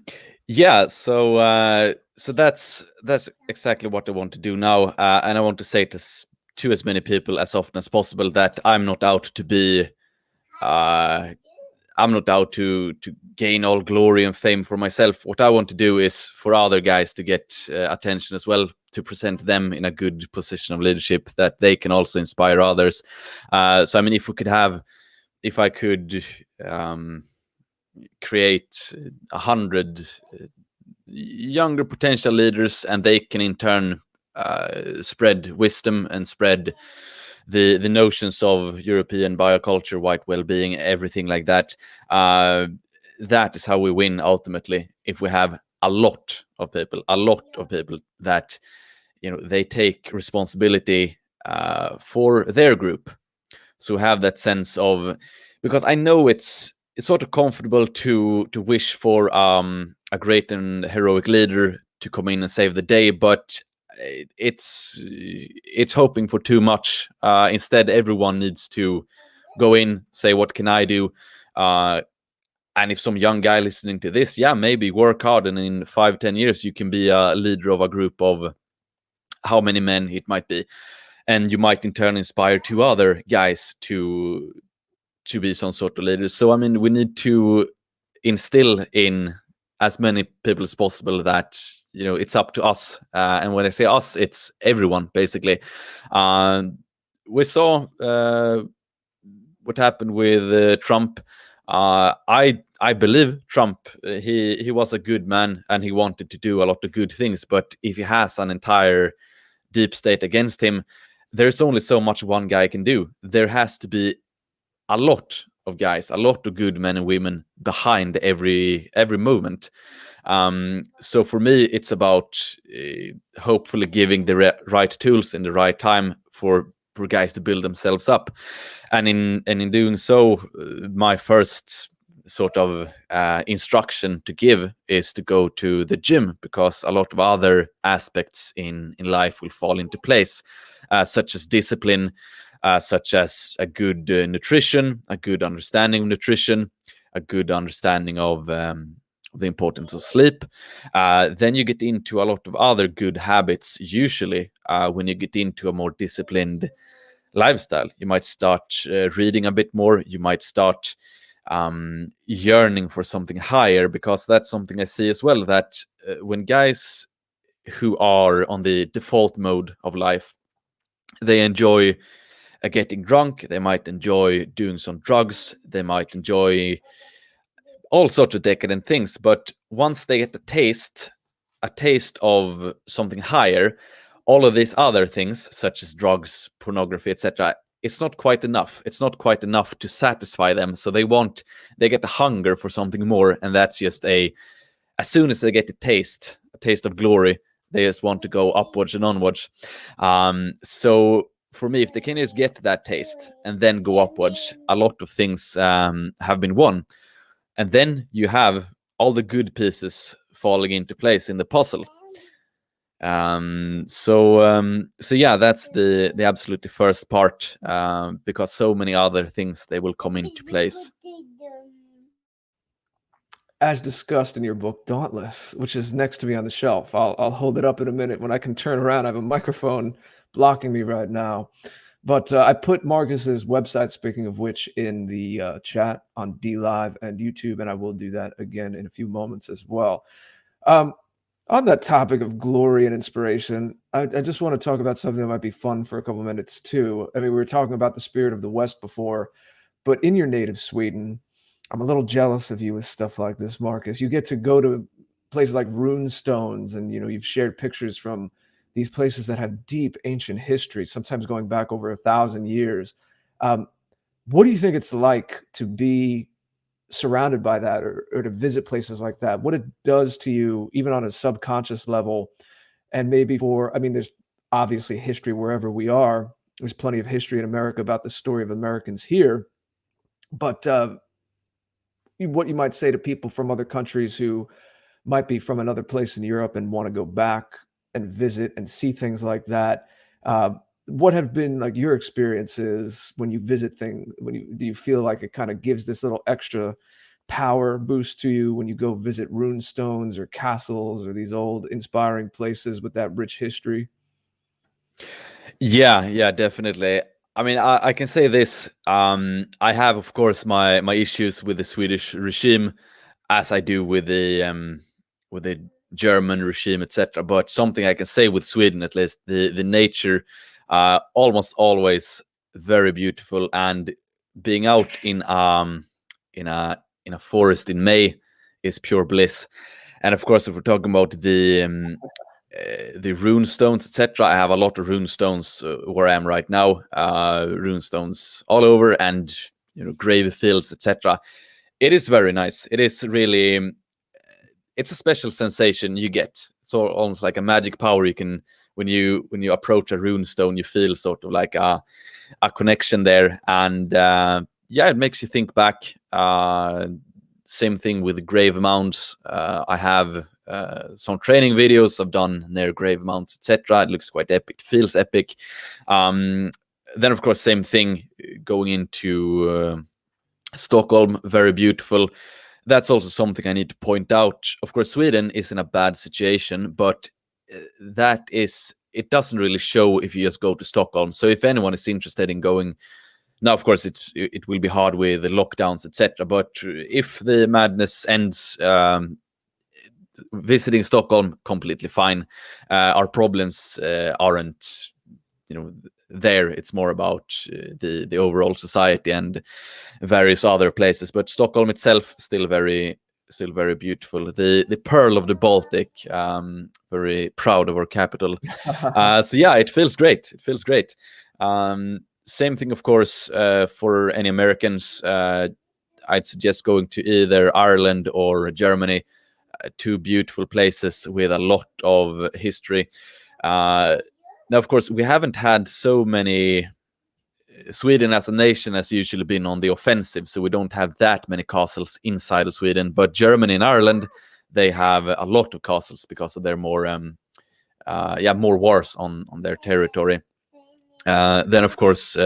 that's exactly what I want to do now, and I want to say to as many people as often as possible that I'm not out to be I'm not out to gain all glory and fame for myself. What I want to do is for other guys to get attention as well, to present them in a good position of leadership that they can also inspire others. So I mean, if I could create 100 younger potential leaders, and they can in turn spread wisdom and spread the notions of European bioculture, white well-being, everything like that. That is how we win ultimately. If we have a lot of people that they take responsibility for their group, so have that sense of, because I know it's sort of comfortable to wish for a great and heroic leader to come in and save the day, but it's hoping for too much. Instead, everyone needs to go in, say, what can I do? And if some young guy listening to this, maybe work hard, and in 5-10 years you can be a leader of a group of how many men it might be, and you might in turn inspire 2 other guys to be some sort of leaders. So I mean, we need to instill in as many people as possible that it's up to us, and when I say us, it's everyone basically. We saw what happened with Trump. I believe Trump, he was a good man and he wanted to do a lot of good things, but if he has an entire deep state against him, there's only so much one guy can do. There has to be a lot of guys, a lot of good men and women behind every movement. So for me, it's about hopefully giving the right tools in the right time for guys to build themselves up, and in doing so, my first sort of instruction to give is to go to the gym, because a lot of other aspects in life will fall into place, such as discipline, such as a good nutrition, a good understanding of nutrition, a good understanding of the importance of sleep. Then you get into a lot of other good habits. Usually, when you get into a more disciplined lifestyle, you might start reading a bit more. You might start yearning for something higher, because that's something I see as well, that when guys who are on the default mode of life, they enjoy getting drunk, they might enjoy doing some drugs, they might enjoy all sorts of decadent things, but once they get a taste of something higher, all of these other things, such as drugs, pornography, etc., it's not quite enough. It's not quite enough to satisfy them. So they get the hunger for something more, and that's just as soon as they get a taste of glory, They just want to go upwards and onwards. So for me, if they can just get that taste and then go upwards, a lot of things have been won. And then you have all the good pieces falling into place in the puzzle. So yeah, that's the absolutely first part, because so many other things, they will come into place. As discussed in your book Dauntless, which is next to me on the shelf. I'll hold it up in a minute. When I can turn around, I have a microphone blocking me right now. But I put Marcus's website, speaking of which, in the chat on DLive and YouTube, and I will do that again in a few moments as well. On that topic of glory and inspiration, I just want to talk about something that might be fun for a couple minutes too. I mean, we were talking about the spirit of the West before, but in your native Sweden, I'm a little jealous of you with stuff like this, Marcus. You get to go to places like rune stones, and you've shared pictures from these places that have deep ancient history, sometimes going back over 1,000 years. What do you think it's like to be surrounded by that, or to visit places like that? What it does to you, even on a subconscious level? And maybe there's obviously history wherever we are. There's plenty of history in America about the story of Americans here. But what you might say to people from other countries who might be from another place in Europe and want to go back and visit and see things like that. What have been like your experiences when you visit things? Do you feel like it kind of gives this little extra power boost to you when you go visit rune stones or castles or these old inspiring places with that rich history? Yeah, definitely. I mean, I can say this. I have, of course, my issues with the Swedish regime, as I do with the German regime, etc. But something I can say with Sweden, at least, the nature, almost always very beautiful, and being out in a forest in May is pure bliss. And of course, if we're talking about the rune stones, etc., I have a lot of rune stones where I am right now. Rune stones all over, and grave fields, etc. It is very nice. It is really, it's a special sensation you get. It's almost like a magic power. You can, when you approach a rune stone, you feel sort of like a connection there, and yeah, it makes you think back. Same thing with grave mounds. I have some training videos I've done near grave mounds, etc. It looks quite epic, feels epic. Then of course, same thing going into Stockholm, very beautiful. That's also something I need to point out. Of course, Sweden is in a bad situation, but it doesn't really show if you just go to Stockholm. So if anyone is interested in going, now of course it will be hard with the lockdowns, etc. But if the madness ends, visiting Stockholm, completely fine. Our problems aren't, there. It's more about the overall society and various other places. But Stockholm itself still very beautiful. The pearl of the Baltic. Very proud of our capital. So yeah, it feels great. Same thing, of course, for any Americans. I'd suggest going to either Ireland or Germany. Two beautiful places with a lot of history. Now, of course, we haven't had so many. Sweden as a nation has usually been on the offensive, so we don't have that many castles inside of Sweden. But Germany and Ireland, they have a lot of castles because of their more wars on their territory. Then, of course,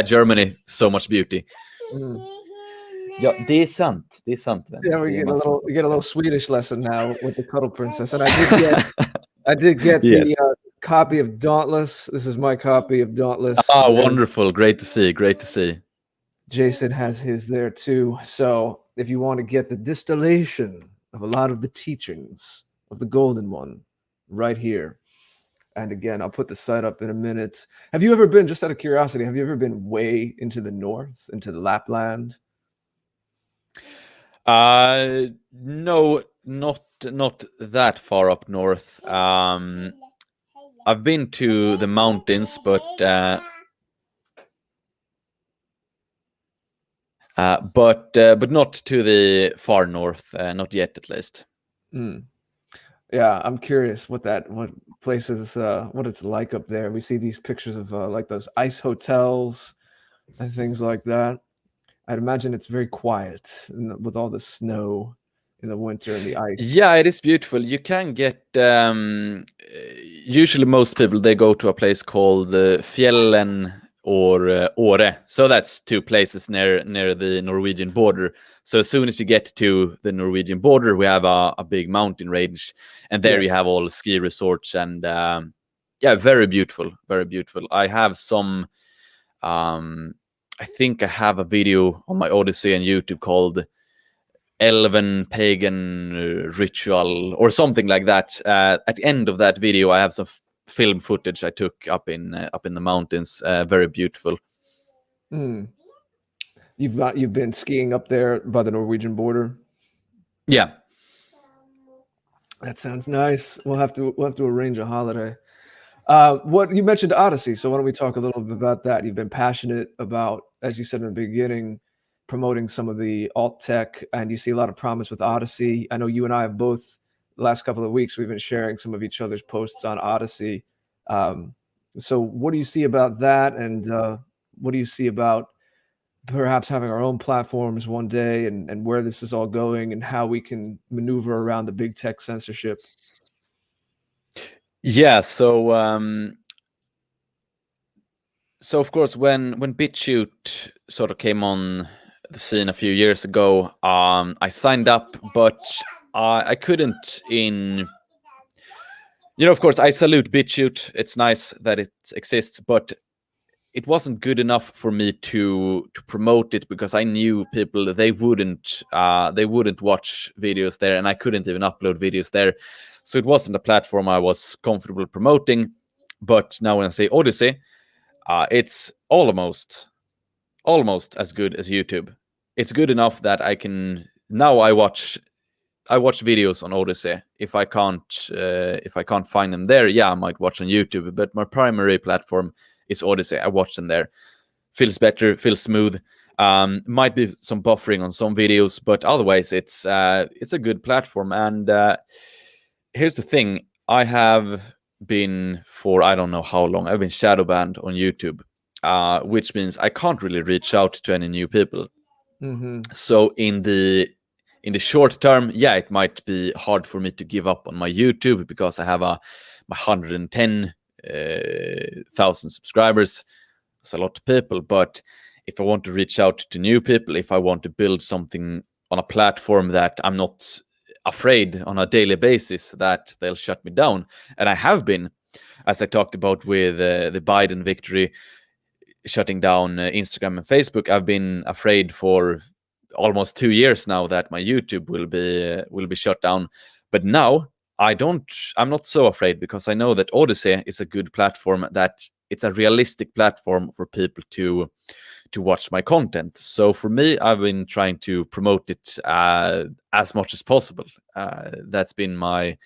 Germany, so much beauty. Ja, det är sant. Yeah, we get a little Swedish lesson now with the Cuddle Princess, and I did get yes. the copy of Dauntless. This is my copy of Dauntless. Oh, wonderful! Great to see. Jason has his there too. So if you want to get the distillation of a lot of the teachings of the Golden One, right here. And again, I'll put the site up in a minute. Have you ever been, just out of curiosity, way into the north, into the Lapland? No, not that far up north. I've been to the mountains, but not to the far north, not yet, at least. Yeah, I'm curious what places, what it's like up there. We see these pictures of like those ice hotels and things like that. I'd imagine it's very quiet with all the snow in the winter and the ice. Yeah, it is beautiful. You can get usually most people, they go to a place called Fjällen or Åre. So that's two places near the Norwegian border. So as soon as you get to the Norwegian border, we have a big mountain range, and there you Yes. have all ski resorts, and yeah, very beautiful, very beautiful. I have some. I think I have a video on my Odyssey and YouTube called Elven Pagan Ritual or something like that. At the end of that video, I have some film footage I took up in the mountains. Very beautiful. Mm. You've been skiing up there by the Norwegian border. Yeah. That sounds nice. We'll have to arrange a holiday. What you mentioned Odyssey, so why don't we talk a little bit about that? You've been passionate about, as you said in the beginning, promoting some of the alt tech, and you see a lot of promise with Odyssey. I know you and I have both, the last couple of weeks, we've been sharing some of each other's posts on Odyssey. So what do you see about that, and what do you see about perhaps having our own platforms one day, and where this is all going, and how we can maneuver around the big tech censorship? Yeah, so of course when BitChute sort of came on the scene a few years ago, I signed up, but I couldn't of course I salute BitChute. It's nice that it exists, but it wasn't good enough for me to promote it, because I knew people, they wouldn't watch videos there, and I couldn't even upload videos there. So it wasn't a platform I was comfortable promoting. But now when I say Odyssey, it's almost as good as YouTube. It's good enough that I watch videos on Odyssey. If I can't find them there, yeah, I might watch on YouTube. But my primary platform is Odyssey. I watch them there. Feels better, feels smooth. Might be some buffering on some videos, but otherwise it's a good platform. And here's the thing: I have been, for I don't know how long, I've been shadow banned on YouTube, which means I can't really reach out to any new people. Mm-hmm. So in the short term, yeah, it might be hard for me to give up on my YouTube, because I have my 110,000 subscribers. It's a lot of people. But if I want to reach out to new people, if I want to build something on a platform that I'm not afraid on a daily basis that they'll shut me down, and I have been, as I talked about with the Biden victory, shutting down Instagram and Facebook, I've been afraid for almost 2 years now that my YouTube will be shut down. But now I'm not so afraid, because I know that Odyssey is a good platform, that it's a realistic platform for people to watch my content. So for me, I've been trying to promote it as much as possible. That's been my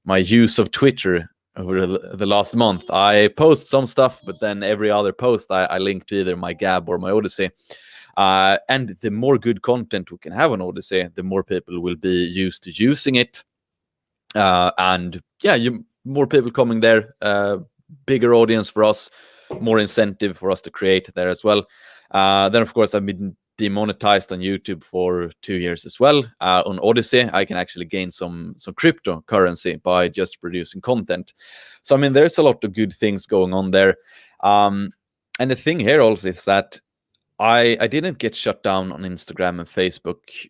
use of Twitter over the last month. I post some stuff, but then every other post I link to either my Gab or my Odyssey. And the more good content we can have on Odyssey, the more people will be used to using it. And yeah, more people coming there, bigger audience for us, more incentive for us to create there as well. Then, of course, I've been demonetized on YouTube for 2 years as well. On Odyssey, I can actually gain some cryptocurrency by just producing content. So, I mean, there's a lot of good things going on there. And the thing here also is that I didn't get shut down on Instagram and Facebook,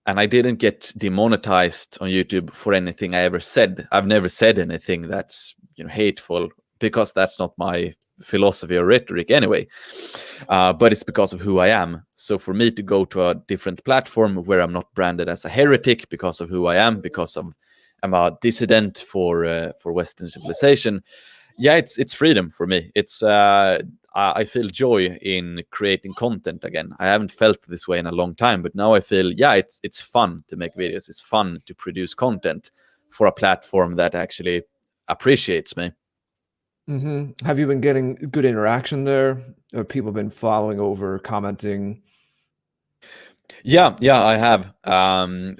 and I didn't get demonetized on YouTube for anything I ever said. I've never said anything that's hateful, because that's not my philosophy or rhetoric anyway. But it's because of who I am. So for me to go to a different platform where I'm not branded as a heretic because of who I am, because I'm a dissident for Western civilization, yeah, it's freedom for me. It's I feel joy in creating content again. I haven't felt this way in a long time, but now I feel, yeah, it's fun to make videos. It's fun to produce content for a platform that actually appreciates me. Mm-hmm. Have you been getting good interaction there? Or people been following over, commenting? Yeah, I have.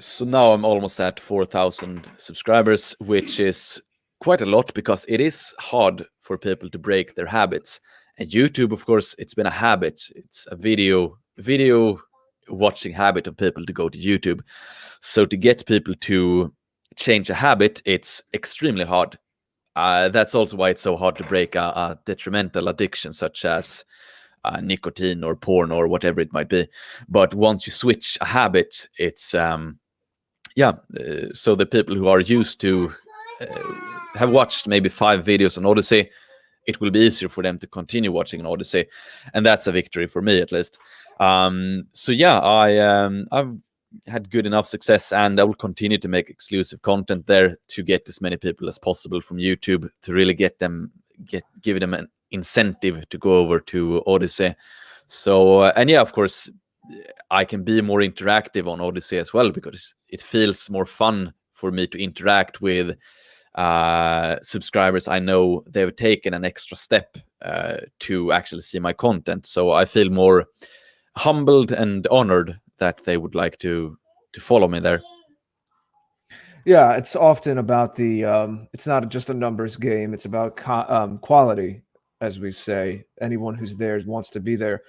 So now I'm almost at 4,000 subscribers, which is quite a lot because it is hard for people to break their habits. And YouTube, of course, it's been a habit. It's a video watching habit of people to go to YouTube. So to get people to change a habit, it's extremely hard. That's also why it's so hard to break a detrimental addiction such as nicotine or porn or whatever it might be. But once you switch a habit, it's so the people who are used to have watched maybe 5 videos on Odyssey, it will be easier for them to continue watching on Odyssey, and that's a victory for me at least. I've had good enough success, and I will continue to make exclusive content there to get as many people as possible from YouTube to really give them an incentive to go over to Odyssey. So of course, I can be more interactive on Odyssey as well because it feels more fun for me to interact with subscribers. I know they've taken an extra step to actually see my content, so I feel more humbled and honored that they would like to follow me there. Yeah, it's often about the it's not just a numbers game, it's about quality, as we say. Anyone who's there wants to be there.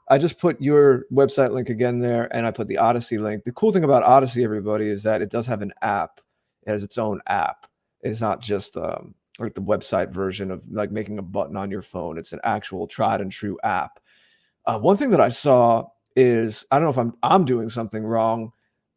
I just put your website link again there, and I put the Odyssey link. The cool thing about Odyssey, everybody, is that it does have an app. It has its own app. It's not just like the website version of like making a button on your phone. It's an actual tried and true app. One thing that I saw is, I don't know if I'm doing something wrong,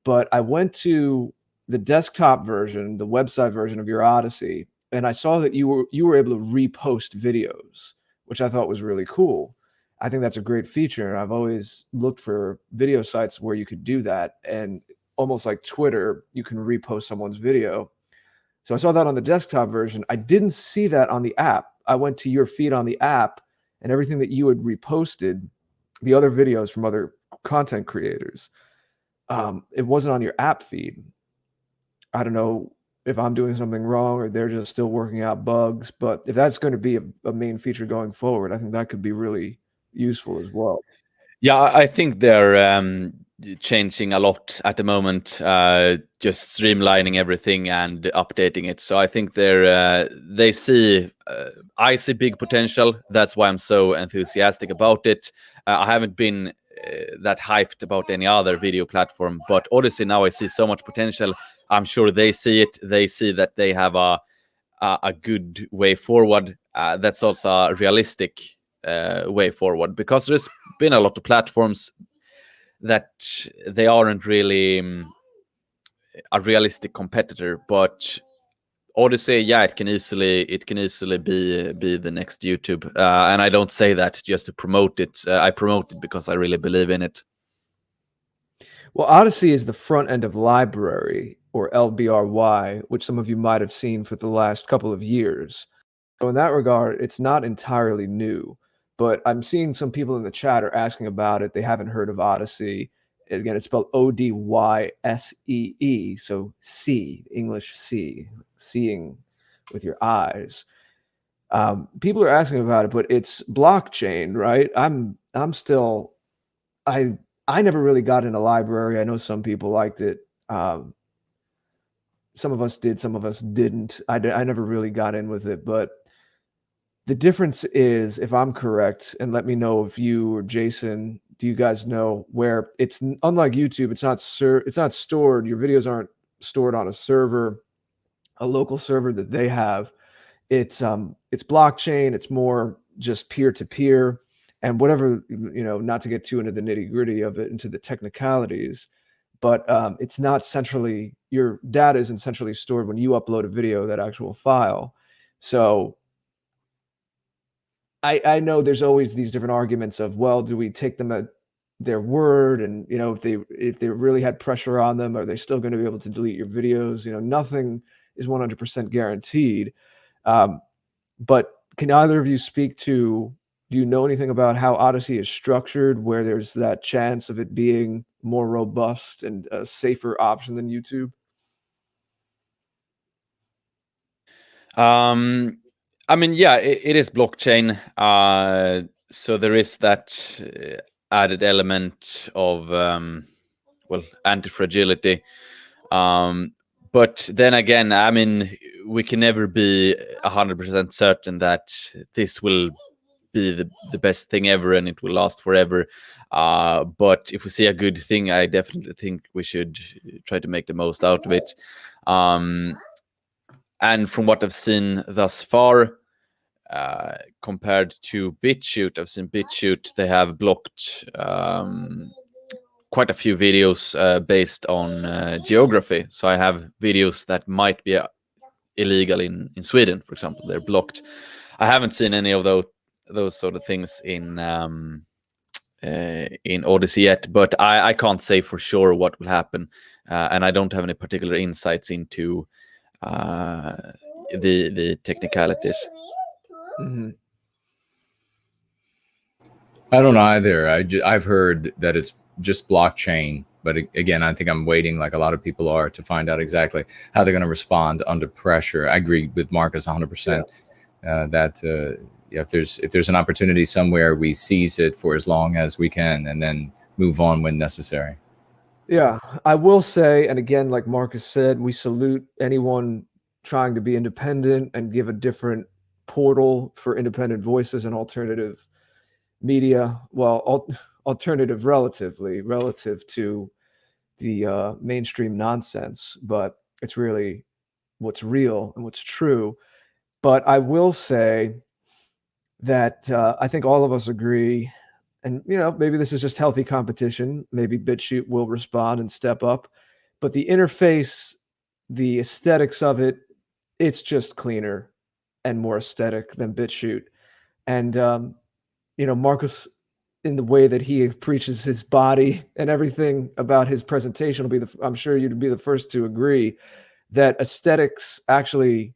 but I went to the desktop version, the website version of your Odyssey, and I saw that you were able to repost videos, which I thought was really cool. I think that's a great feature. I've always looked for video sites where you could do that, and almost like Twitter, you can repost someone's video. So I saw that on the desktop version. I didn't see that on the app. I went to your feed on the app, and everything that you had reposted, the other videos from other content creators, it wasn't on your app feed. I don't know if I'm doing something wrong or they're just still working out bugs, but if that's going to be a main feature going forward, I think that could be really useful as well. Yeah, I think they're changing a lot at the moment, just streamlining everything and updating it. So I think they see I see big potential. That's why I'm so enthusiastic about it. I haven't been that hyped about any other video platform, but Odyssey now I see so much potential. I'm sure they see it. They see that they have a good way forward. That's also a realistic way forward, because there's been a lot of platforms that they aren't really a realistic competitor, but Odyssey, it can easily be the next YouTube, and I don't say that just to promote it. I promote it because I really believe in it. Well, Odyssey is the front end of Library, or LBRY, which some of you might have seen for the last couple of years. So in that regard, it's not entirely new, but I'm seeing some people in the chat are asking about it. They haven't heard of Odyssey. Again, it's spelled Odyssee, so see, English see, seeing with your eyes. People are asking about it, but it's blockchain, right? I never really got into Library. I know some people liked it. Some of us did, some of us didn't. I never really got in with it, but the difference is, if I'm correct, and let me know if you or Jason, do you guys know, where it's unlike YouTube, it's not stored. Your videos aren't stored on a server, a local server that they have. It's blockchain. It's more just peer to peer, and whatever, not to get too into the nitty gritty of it, into the technicalities, but it's not centrally, your data isn't centrally stored when you upload a video, that actual file. So I know there's always these different arguments of, well, do we take them at their word? And, if they really had pressure on them, are they still going to be able to delete your videos? Nothing is 100% guaranteed. But can either of you speak to, do you know anything about how Odyssey is structured, where there's that chance of it being more robust and a safer option than YouTube? It is blockchain. So there is that added element of anti-fragility. But then again, I mean, we can never be 100% certain that this will be the best thing ever and it will last forever. But if we see a good thing, I definitely think we should try to make the most out of it. And from what I've seen thus far, compared to BitChute, I've seen BitChute, they have blocked quite a few videos based on geography. So I have videos that might be illegal in Sweden, for example. They're blocked. I haven't seen any of those sort of things in Odyssey yet, but I can't say for sure what will happen, and I don't have any particular insights into the technicalities. Mm-hmm. I don't either. I've heard that it's just blockchain, but again, I think I'm waiting, like a lot of people are, to find out exactly how they're going to respond under pressure. I agree with Marcus 100%. That if there's an opportunity somewhere, we seize it for as long as we can, and then move on when necessary. Yeah, I will say, and again, like Marcus said, we salute anyone trying to be independent and give a different portal for independent voices and alternative media. Well, alternative relative to the mainstream nonsense, but it's really what's real and what's true. But I will say that I think all of us agree, and maybe this is just healthy competition. Maybe BitChute will respond and step up, but the interface, the aesthetics of it, it's just cleaner and more aesthetic than BitChute. And Marcus, in the way that he preaches his body and everything about his presentation, will be I'm sure you'd be the first to agree that aesthetics actually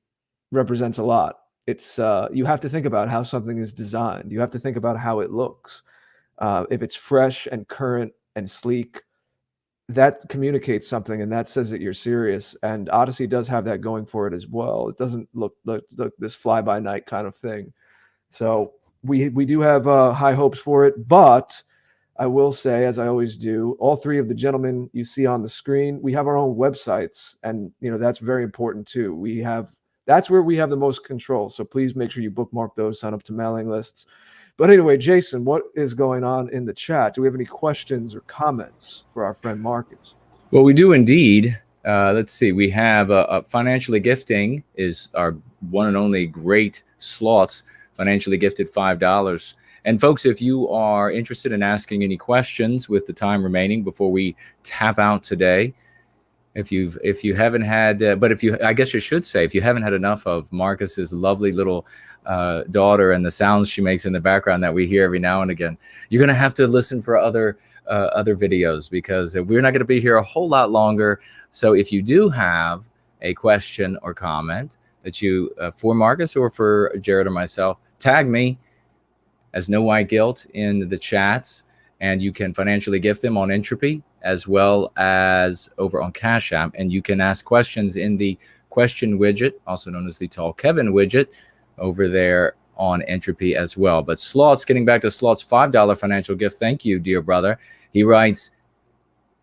represents a lot. It's you have to think about how something is designed. You have to think about how it looks. If it's fresh and current and sleek, that communicates something, and that says that you're serious. And Odyssey does have that going for it as well. It doesn't look this fly-by-night kind of thing. So we do have high hopes for it, but I will say, as I always do, all three of the gentlemen you see on the screen, we have our own websites, and that's very important too. That's where we have the most control. So please make sure you bookmark those, sign up to mailing lists. But anyway, Jason, what is going on in the chat? Do we have any questions or comments for our friend Marcus? Well, we do indeed. Let's see. We have financially gifting is our one and only great slots. Financially gifted $5. And folks, if you are interested in asking any questions with the time remaining before we tap out today, if you haven't had, I guess you should say, if you haven't had enough of Marcus's lovely little daughter and the sounds she makes in the background that we hear every now and again, you're going to have to listen for other videos, because we're not going to be here a whole lot longer. So if you do have a question or comment that you for Marcus or for Jared or myself, tag me as No White Guilt in the chats, and you can financially gift them on Entropy as well as over on Cash App, and you can ask questions in the question widget, also known as the Tall Kevin widget, over there on Entropy as well. But Slots, getting back to Slots' $5 financial gift, thank you, dear brother. He writes,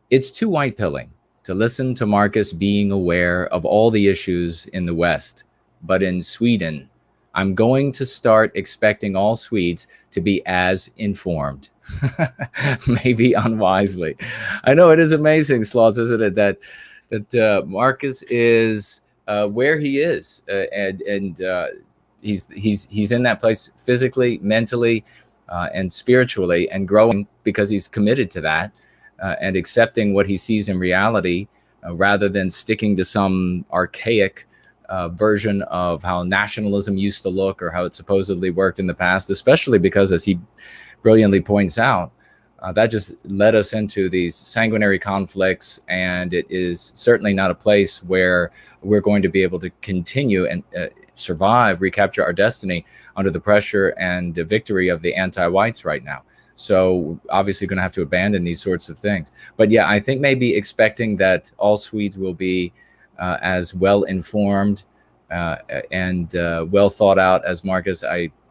"It's too white pilling to listen to Marcus being aware of all the issues in the West, but in Sweden, I'm going to start expecting all Swedes to be as informed." Maybe unwisely. I know, it is amazing, Slots, isn't it, that Marcus is where he is, and he's in that place physically, mentally, and spiritually, and growing because he's committed to that, and accepting what he sees in reality, rather than sticking to some archaic version of how nationalism used to look or how it supposedly worked in the past, especially because, as he brilliantly points out, that just led us into these sanguinary conflicts, and it is certainly not a place where we're going to be able to continue and survive, recapture our destiny under the pressure and the victory of the anti-whites right now. So obviously going to have to abandon these sorts of things. But yeah, I think maybe expecting that all Swedes will be as well informed and well thought out as Marcus,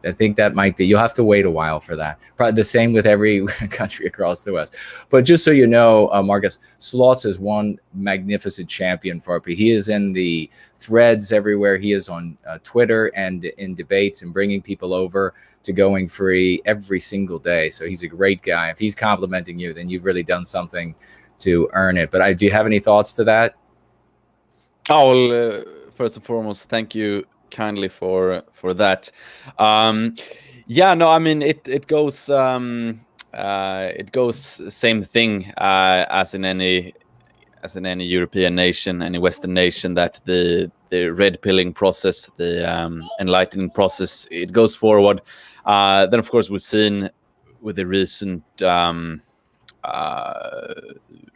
I think that might be, you'll have to wait a while for that. Probably the same with every country across the West. But just so you know, Marcus, Slotz is one magnificent champion for RP. He is in the threads everywhere. He is on Twitter and in debates and bringing people over to Going Free every single day. So he's a great guy. If he's complimenting you, then you've really done something to earn it. But do you have any thoughts to that? Oh, well, first and foremost, thank you kindly for that. Yeah, no, I mean it goes same thing as in any European nation, any Western nation, that the red pilling process, the enlightening process, it goes forward. Then of course we've seen with the recent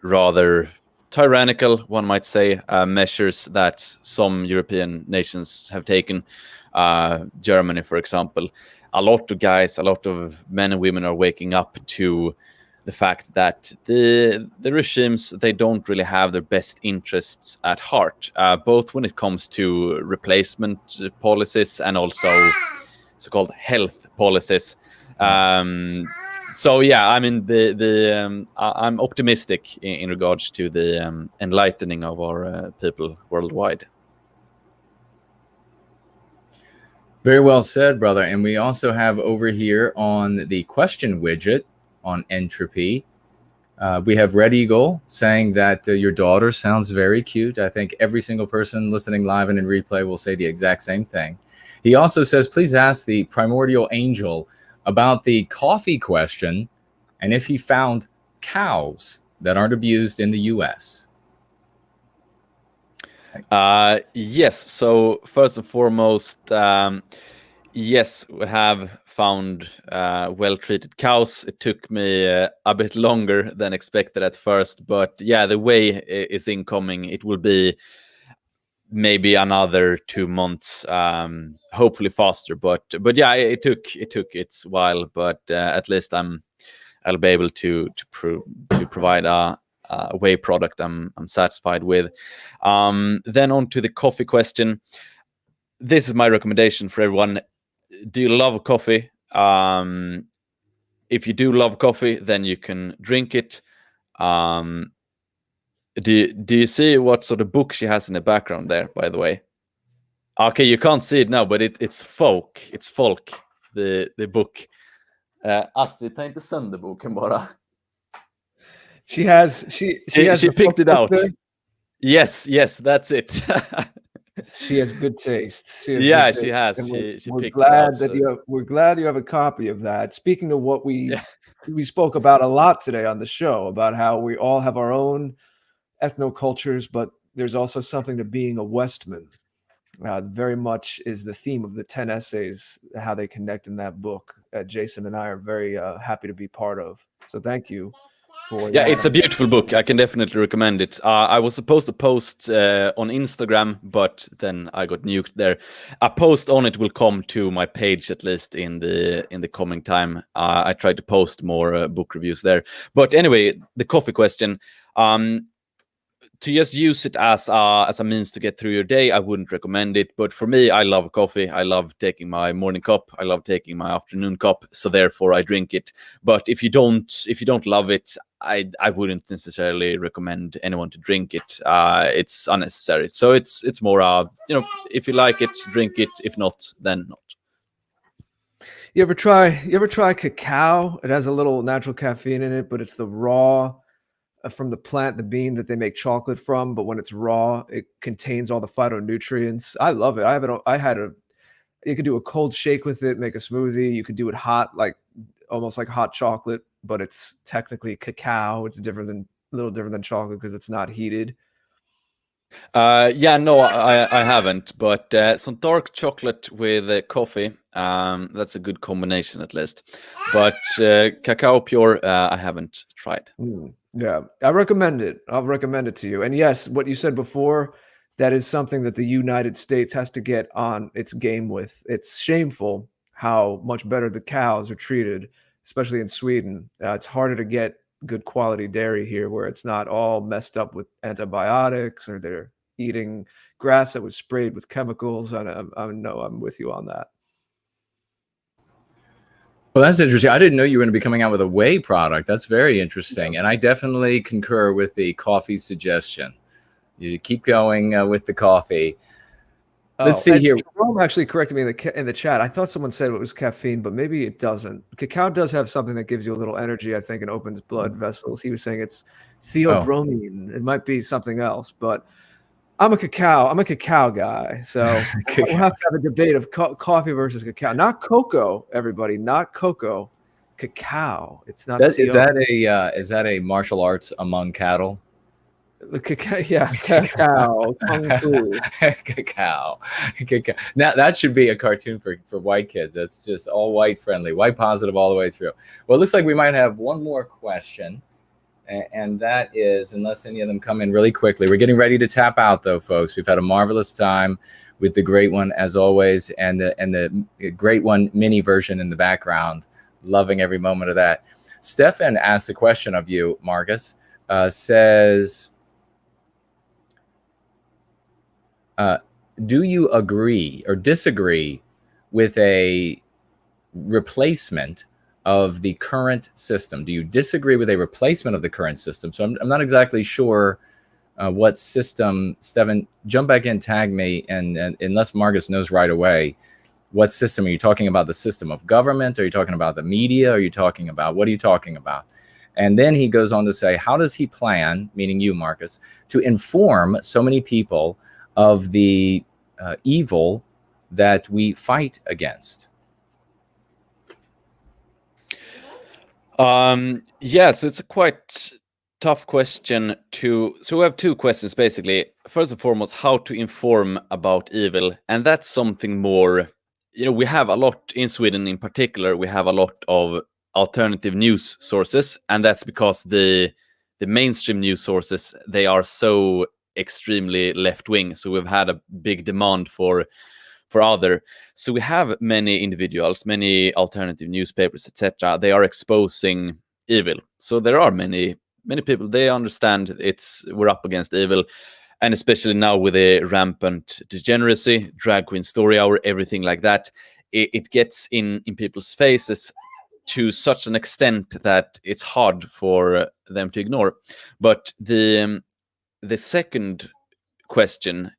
rather tyrannical, one might say, measures that some European nations have taken. Germany, for example, a lot of men and women are waking up to the fact that the regimes, they don't really have their best interests at heart, both when it comes to replacement policies and also so-called health policies. So yeah, I mean I'm optimistic in regards to the enlightening of our people worldwide. Very well said, brother. And we also have over here on the question widget on entropy, we have Red Eagle saying that your daughter sounds very cute. I think every single person listening live and in replay will say the exact same thing. He also says, please ask the primordial angel about the coffee question and if he found cows that aren't abused in the US. Yes. So first and foremost, yes, we have found well-treated cows. It took me a bit longer than expected at first, but yeah, the way is incoming. It will be maybe another 2 months, hopefully faster. But yeah, it took its while. But at least I'll be able to provide a whey product I'm satisfied with. Then on to the coffee question. This is my recommendation for everyone. Do you love coffee? If you do love coffee, then you can drink it. Do you see what sort of book she has in the background there, by the way? Okay, you can't see it now, but it's folk. It's folk, the book. Astrid, ta inte sönder boken bara. She picked it out. There. Yes, that's it. She has good taste. She has. She we're picked glad it out, that we're glad you have a copy of that. Speaking of what we spoke about a lot today on the show, about how we all have our own ethnocultures, but there's also something to being a Westman. Very much is the theme of the 10 essays, how they connect in that book. Jason and I are very happy to be part of. So thank you. Yeah, it's a beautiful book. I can definitely recommend it. I was supposed to post on Instagram, but then I got nuked there. A post on it will come to my page, at least in the coming time. I tried to post more book reviews there. But anyway, the coffee question. To just use it as a means to get through your day, I wouldn't recommend it. But for me, I love coffee. I love taking my morning cup. I love taking my afternoon cup. So therefore, I drink it. But if you don't love it, I wouldn't necessarily recommend anyone to drink it. It's unnecessary. So it's more if you like it, drink it. If not, then not. You ever try cacao? It has a little natural caffeine in it, but it's the raw from the plant, the bean that they make chocolate from. But when it's raw, it contains all the phytonutrients. I love it. You could do a cold shake with it, make a smoothie. You could do it hot, almost like hot chocolate, but it's technically cacao. It's a little different than chocolate because it's not heated. Yeah, no, I haven't, but some dark chocolate with coffee, that's a good combination at least. But cacao pure, I haven't tried. Yeah, I recommend it. I'll recommend it to you. And yes, what you said before, that is something that the United States has to get on its game with. It's shameful how much better the cows are treated, especially in Sweden. It's harder to get good quality dairy here, where it's not all messed up with antibiotics, or they're eating grass that was sprayed with chemicals. And I know I'm with you on that. Well, that's interesting. I didn't know you were going to be coming out with a whey product. That's very interesting. And I definitely concur with the coffee suggestion. You keep going with the coffee. Let's see here. Rome actually corrected me in the chat. I thought someone said it was caffeine, but maybe it doesn't. Cacao does have something that gives you a little energy, I think, and opens blood vessels. He was saying it's theobromine. It might be something else, but I'm a cacao guy. So we'll have to have a debate of coffee versus cacao. Not cocoa, everybody. Not cocoa. Cacao. It's not. Is that a martial arts among cattle? Cacao, kung fu. Cacao. Now that should be a cartoon for white kids. That's just all white friendly, white positive all the way through. Well, it looks like we might have one more question, and that is, unless any of them come in really quickly, we're getting ready to tap out though, folks. We've had a marvelous time with the great one as always, and the great one mini version in the background. Loving every moment of that. Stefan asked a question of you, Marcus. Says, do you agree or disagree with a replacement of the current system? Do you disagree with a replacement of the current system? So I'm not exactly sure what system. Stefan, jump back in, tag me, and unless Marcus knows right away, what system are you talking about? The system of government? Are you talking about the media? Are you talking about, what are you talking about? And then he goes on to say, how does he plan, meaning you, Marcus, to inform so many people of the evil that we fight against? Yeah, so it's a quite tough question so we have two questions basically. First and foremost, how to inform about evil, and that's something more, we have a lot in Sweden in particular. We have a lot of alternative news sources, and that's because the mainstream news sources, they are so extremely left-wing. So we've had a big demand for other. So we have many individuals, many alternative newspapers, etc. They are exposing evil. So there are many people, they understand we're up against evil. And especially now with a rampant degeneracy, drag queen story hour, everything like that, it gets in people's faces to such an extent that it's hard for them to ignore. But the second question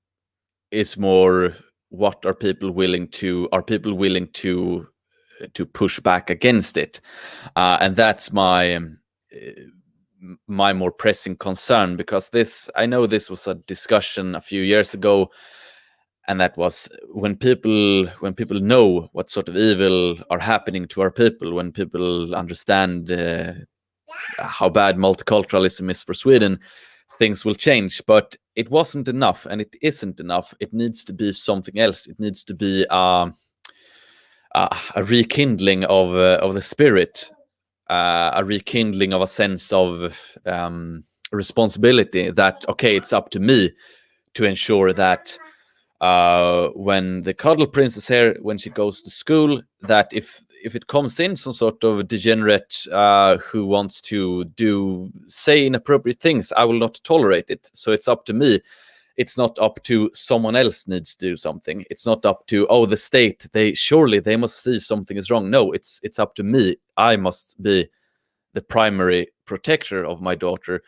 is more, what are people willing to push back against it? And that's my more pressing concern, because I know this was a discussion a few years ago, and that was when people know what sort of evil are happening to our people, when people understand how bad multiculturalism is for Sweden, things will change. But it wasn't enough, and it isn't enough. It needs to be something else. It needs to be a rekindling of the spirit, a rekindling of a sense of responsibility, that, okay, it's up to me to ensure that when the cuddle princess here, when she goes to school, that if it comes in some sort of degenerate who wants to say inappropriate things, I will not tolerate it. So it's up to me. It's not up to someone else needs to do something. It's not up to, the state, they must see something is wrong. No, it's up to me. I must be the primary protector of my daughter.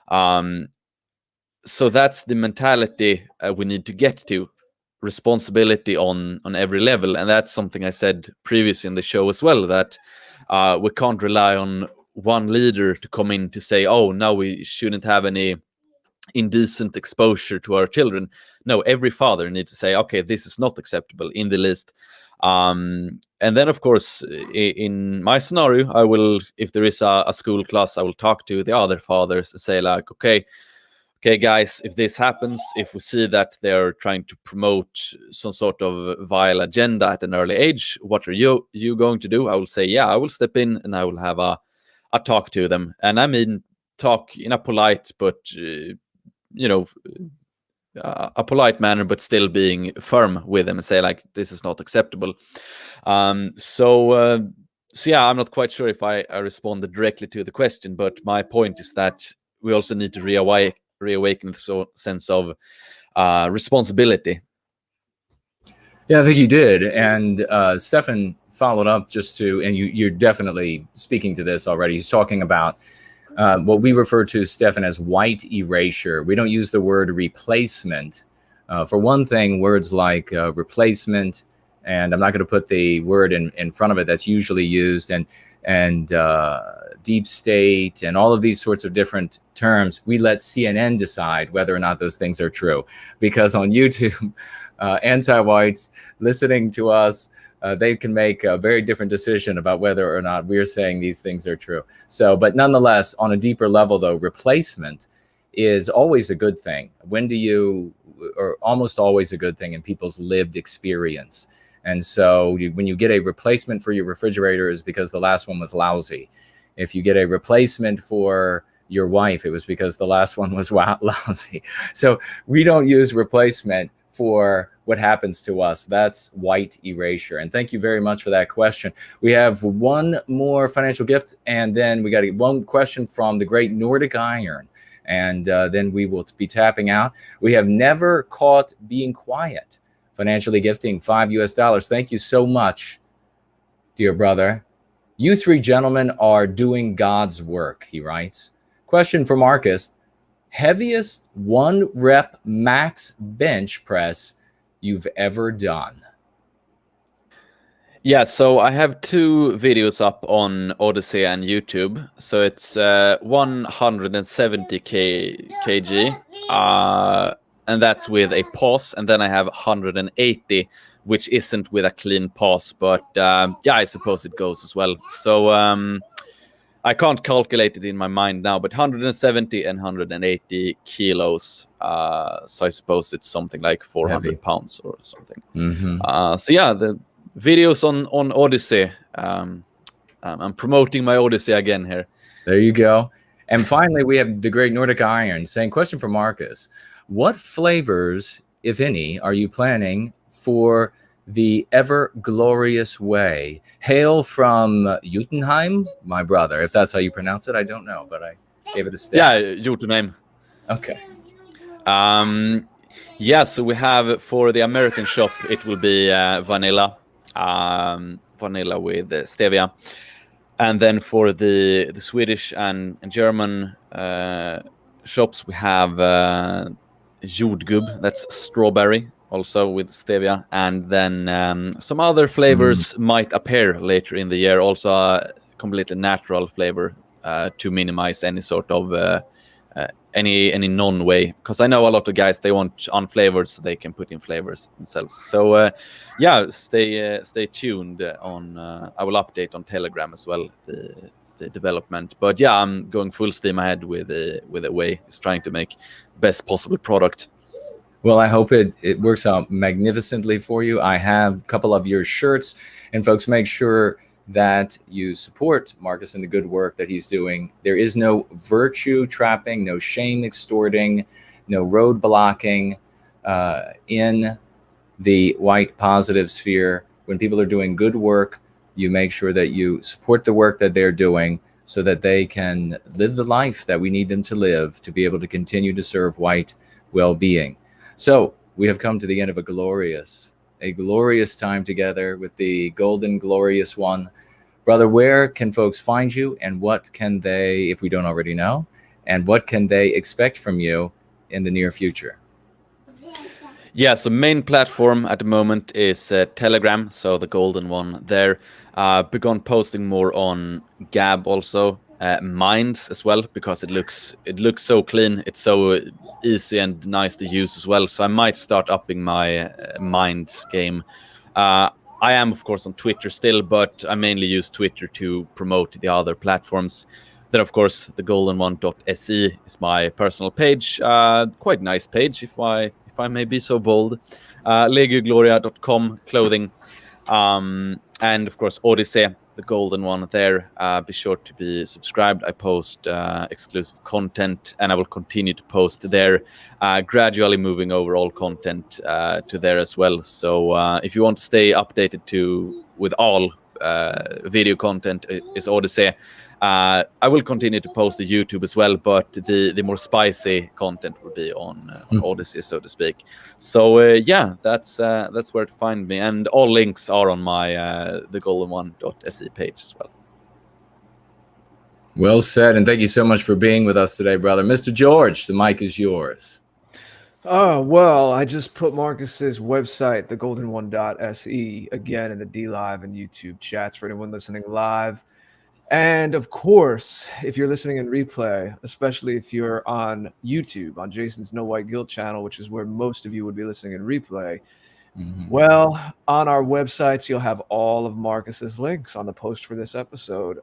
So that's the mentality we need to get to. Responsibility on every level. And that's something I said previously in the show as well, that we can't rely on one leader to come in to say, now we shouldn't have any indecent exposure to our children. No, every father needs to say, okay, this is not acceptable in the list. And then, of course, in my scenario, I will, if there is a school class, I will talk to the other fathers and say, like, okay, guys, if this happens, if we see that they're trying to promote some sort of vile agenda at an early age, what are you going to do? I will say, I will step in and I will have a talk to them. And I mean, talk in a polite, but, a polite manner, but still being firm with them and say, like, this is not acceptable. So yeah, I'm not quite sure if I responded directly to the question, but my point is that we also need to reawaken the sense of responsibility. Yeah, I think you did. And Stefan, followed up just to, and you're definitely speaking to this already. He's talking about what we refer to, Stefan, as white erasure. We don't use the word replacement. For one thing, words like replacement, and I'm not going to put the word in front of it that's usually used, and deep state, and all of these sorts of different terms, we let CNN decide whether or not those things are true. Because on YouTube, anti-whites listening to us, they can make a very different decision about whether or not we're saying these things are true. So, but nonetheless, on a deeper level, though, replacement is always a good thing. Or almost always a good thing in people's lived experience. And so when you get a replacement for your refrigerator, is because the last one was lousy. If you get a replacement for your wife, it was because the last one was lousy. So we don't use replacement for what happens to us. That's white erasure. And thank you very much for that question. We have one more financial gift, and then we got one question from the great Nordic Iron. And then we will be tapping out. We have Never Caught Being Quiet, financially gifting $5. Thank you so much, dear brother. You three gentlemen are doing God's work, he writes. Question for Marcus. Heaviest 1 rep max bench press you've ever done? Yeah, so I have 2 videos up on Odyssey and YouTube. So it's 170 kg, and that's with a pause. And then I have 180, which isn't with a clean pause. But yeah, I suppose it goes as well. So I can't calculate it in my mind now, but 170 and 180 kilos. So I suppose it's something like 400 pounds or something. Mm-hmm. So yeah, the videos on Odyssey. I'm promoting my Odyssey again here. There you go. And finally, we have the great Nordic Iron saying, question for Marcus. What flavors, if any, are you planning for the ever glorious way? Hail from Jotunheim, my brother. If that's how you pronounce it, I don't know, but I gave it a stab. Yeah, Jotunheim. Okay. Yeah, so we have for the American shop, it will be vanilla. Vanilla with stevia, and then for the Swedish and German shops, we have jordgubb, that's strawberry, also with stevia, and then some other flavors might appear later in the year, also a completely natural flavor to minimize any sort of any non-way, because I know a lot of guys, they want unflavored so they can put in flavors themselves. So yeah, stay tuned on I will update on Telegram as well the development. But yeah, I'm going full steam ahead with the way. It's trying to make best possible product. Well, I hope it works out magnificently for you. I have a couple of your shirts, and folks, make sure that you support Marcus and the good work that he's doing. There is no virtue trapping, no shame extorting, no road blocking in the white positive sphere. When people are doing good work, you make sure that you support the work that they're doing so that they can live the life that we need them to live to be able to continue to serve white well-being. So we have come to the end of a glorious time together with the golden glorious one. Brother, where can folks find you, and what can they, if we don't already know, and what can they expect from you in the near future? Yeah, so main platform at the moment is Telegram, so the golden one there. Begun posting more on Gab also, Minds as well, because it looks so clean. It's so easy and nice to use as well. So I might start upping my Minds game. I am, of course, on Twitter still, but I mainly use Twitter to promote the other platforms. Then, of course, the goldenone.se is my personal page. Quite nice page, if I may be so bold. Legiogloria.com, clothing. And, of course, Odyssey, the golden one there. Be sure to be subscribed. I post exclusive content, and I will continue to post there, gradually moving over all content to there as well. So if you want to stay updated with all video content is Odyssey. I will continue to post to YouTube as well, but the more spicy content will be on Odyssey, so to speak. So yeah, that's where to find me, and all links are on my thegoldenone.se page as well. Well said, and thank you so much for being with us today, brother. Mr. George, the mic is yours. Oh, well, I just put Marcus's website, thegoldenone.se, again in the DLive and YouTube chats for anyone listening live. And of course, if you're listening in replay, especially if you're on YouTube, on Jason's No White Guilt channel, which is where most of you would be listening in replay, well, on our websites, you'll have all of Marcus's links on the post for this episode.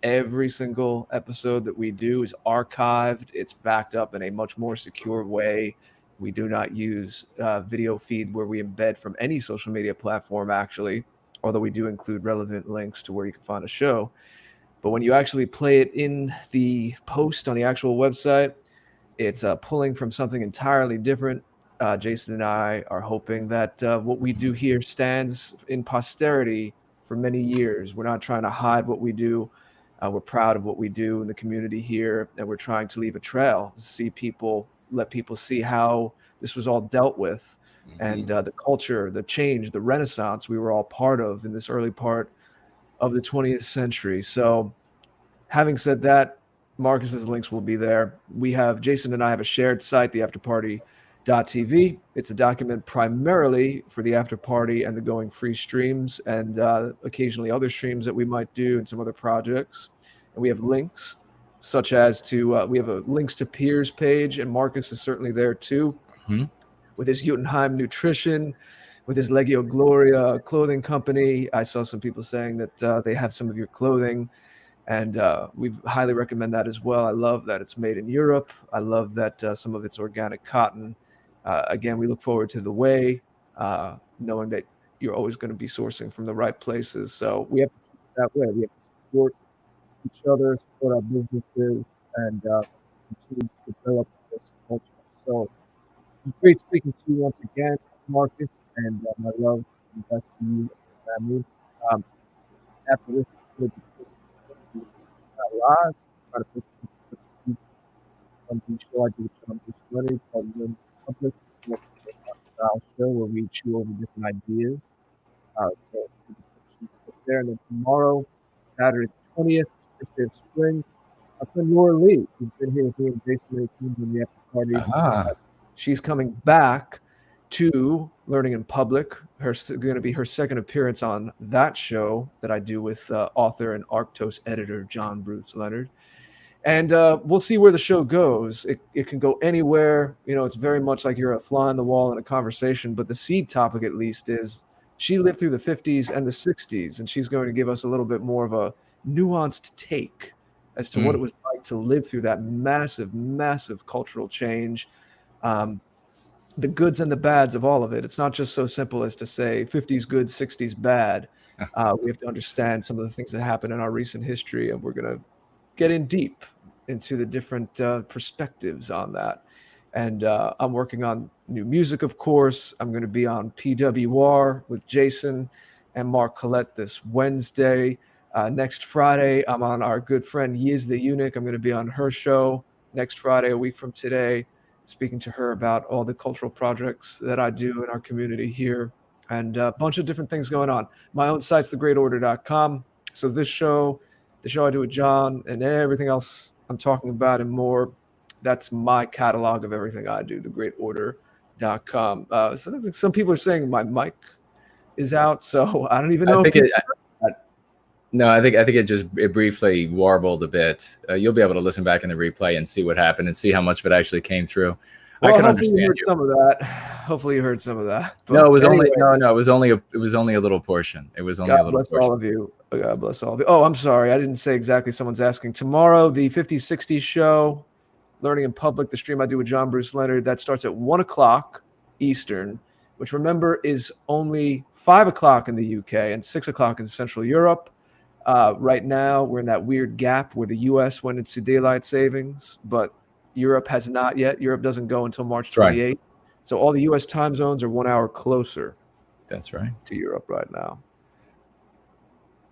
Every single episode that we do is archived. It's backed up in a much more secure way. We do not use video feed where we embed from any social media platform, actually, although we do include relevant links to where you can find a show. But when you actually play it in the post on the actual website, it's pulling from something entirely different. Jason and I are hoping that what we do here stands in posterity for many years. We're not trying to hide what we do. We're proud of what we do in the community here, and we're trying to leave a trail, let people see how this was all dealt with, and the culture, the change, the Renaissance we were all part of in this early part of the 20th century. So having said that, Marcus's links will be there. Jason and I have a shared site, the afterparty.tv. It's a document primarily for the after party and the Going Free streams, and occasionally other streams that we might do and some other projects. And we have links such as we have a links to peers page, and Marcus is certainly there too, with his Jotunheim Nutrition, with his Legio Gloria clothing company. I saw some people saying that they have some of your clothing, and we highly recommend that as well. I love that it's made in Europe. I love that some of it's organic cotton. Again, we look forward to the way, knowing that you're always going to be sourcing from the right places. So we have to keep it that way. We have to support each other, support our businesses, and continue to develop this culture. So it's great speaking to you once again, Marcus, and my love and best to you and your family. After this, we'll be live. Try to put something show I do with John Bruce Leonard called Learning Public, style show where we chew over different ideas. So there, and then tomorrow, Saturday the 20th, first day of spring, our friend Laura Lee, who's been here with me and Jason many times on the after party. She's coming back to Learning in Public. It's going to be her second appearance on that show that I do with author and Arctos editor John Bruce Leonard. And we'll see where the show goes. It can go anywhere. It's very much like you're a fly on the wall in a conversation, but the seed topic at least is she lived through the 50s and the 60s, and she's going to give us a little bit more of a nuanced take as to what it was like to live through that massive, massive cultural change. The goods and the bads of all of it. It's not just so simple as to say 50s good, 60s bad. We have to understand some of the things that happened in our recent history, and we're going to get in deep into the different perspectives on that. And I'm working on new music, of course. I'm going to be on PWR with Jason and Mark Collette this Wednesday. Next Friday, I'm on our good friend Yiz the Eunuch. I'm going to be on her show next Friday, a week from today, speaking to her about all the cultural projects that I do in our community here, and a bunch of different things going on. My own site's thegreatorder.com. So this show, the show I do with John, and everything else I'm talking about and more, that's my catalog of everything I do, thegreatorder.com. So some people are saying my mic is out, so I don't even know. I think it briefly warbled a bit. You'll be able to listen back in the replay and see what happened and see how much of it actually came through. Well, I can understand you heard some of that. Hopefully you heard some of that. But no, it was anyway, it was only a little portion. It was only a little portion. God bless all of you. God bless all of you. Oh, I'm sorry. I didn't say exactly. Someone's asking. Tomorrow, the 50/60 show, Learning in Public, the stream I do with John Bruce Leonard, that starts at 1 o'clock Eastern, which remember is only 5 o'clock in the UK and 6 o'clock in Central Europe. Right now, we're in that weird gap where the US went into daylight savings, but Europe has not yet. Europe doesn't go until March 28th. Right. So all the US time zones are 1 hour closer. That's right. To Europe right now.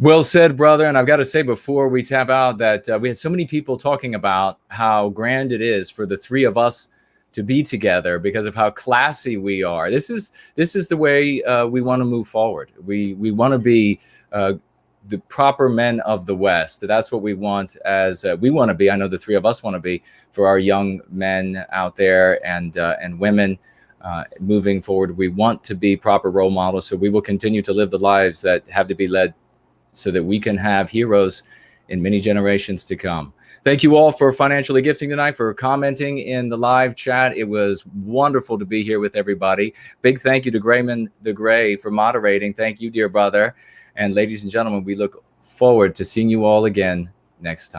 Well said, brother. And I've got to say before we tap out that we had so many people talking about how grand it is for the three of us to be together because of how classy we are. This is the way we want to move forward. We want to be the proper men of the West. That's what we want as we want to be. I know the three of us want to be for our young men out there and women moving forward. We want to be proper role models. So we will continue to live the lives that have to be led so that we can have heroes in many generations to come. Thank you all for financially gifting tonight, for commenting in the live chat. It was wonderful to be here with everybody. Big thank you to Grayman the Gray for moderating. Thank you, dear brother. And ladies and gentlemen, we look forward to seeing you all again next time.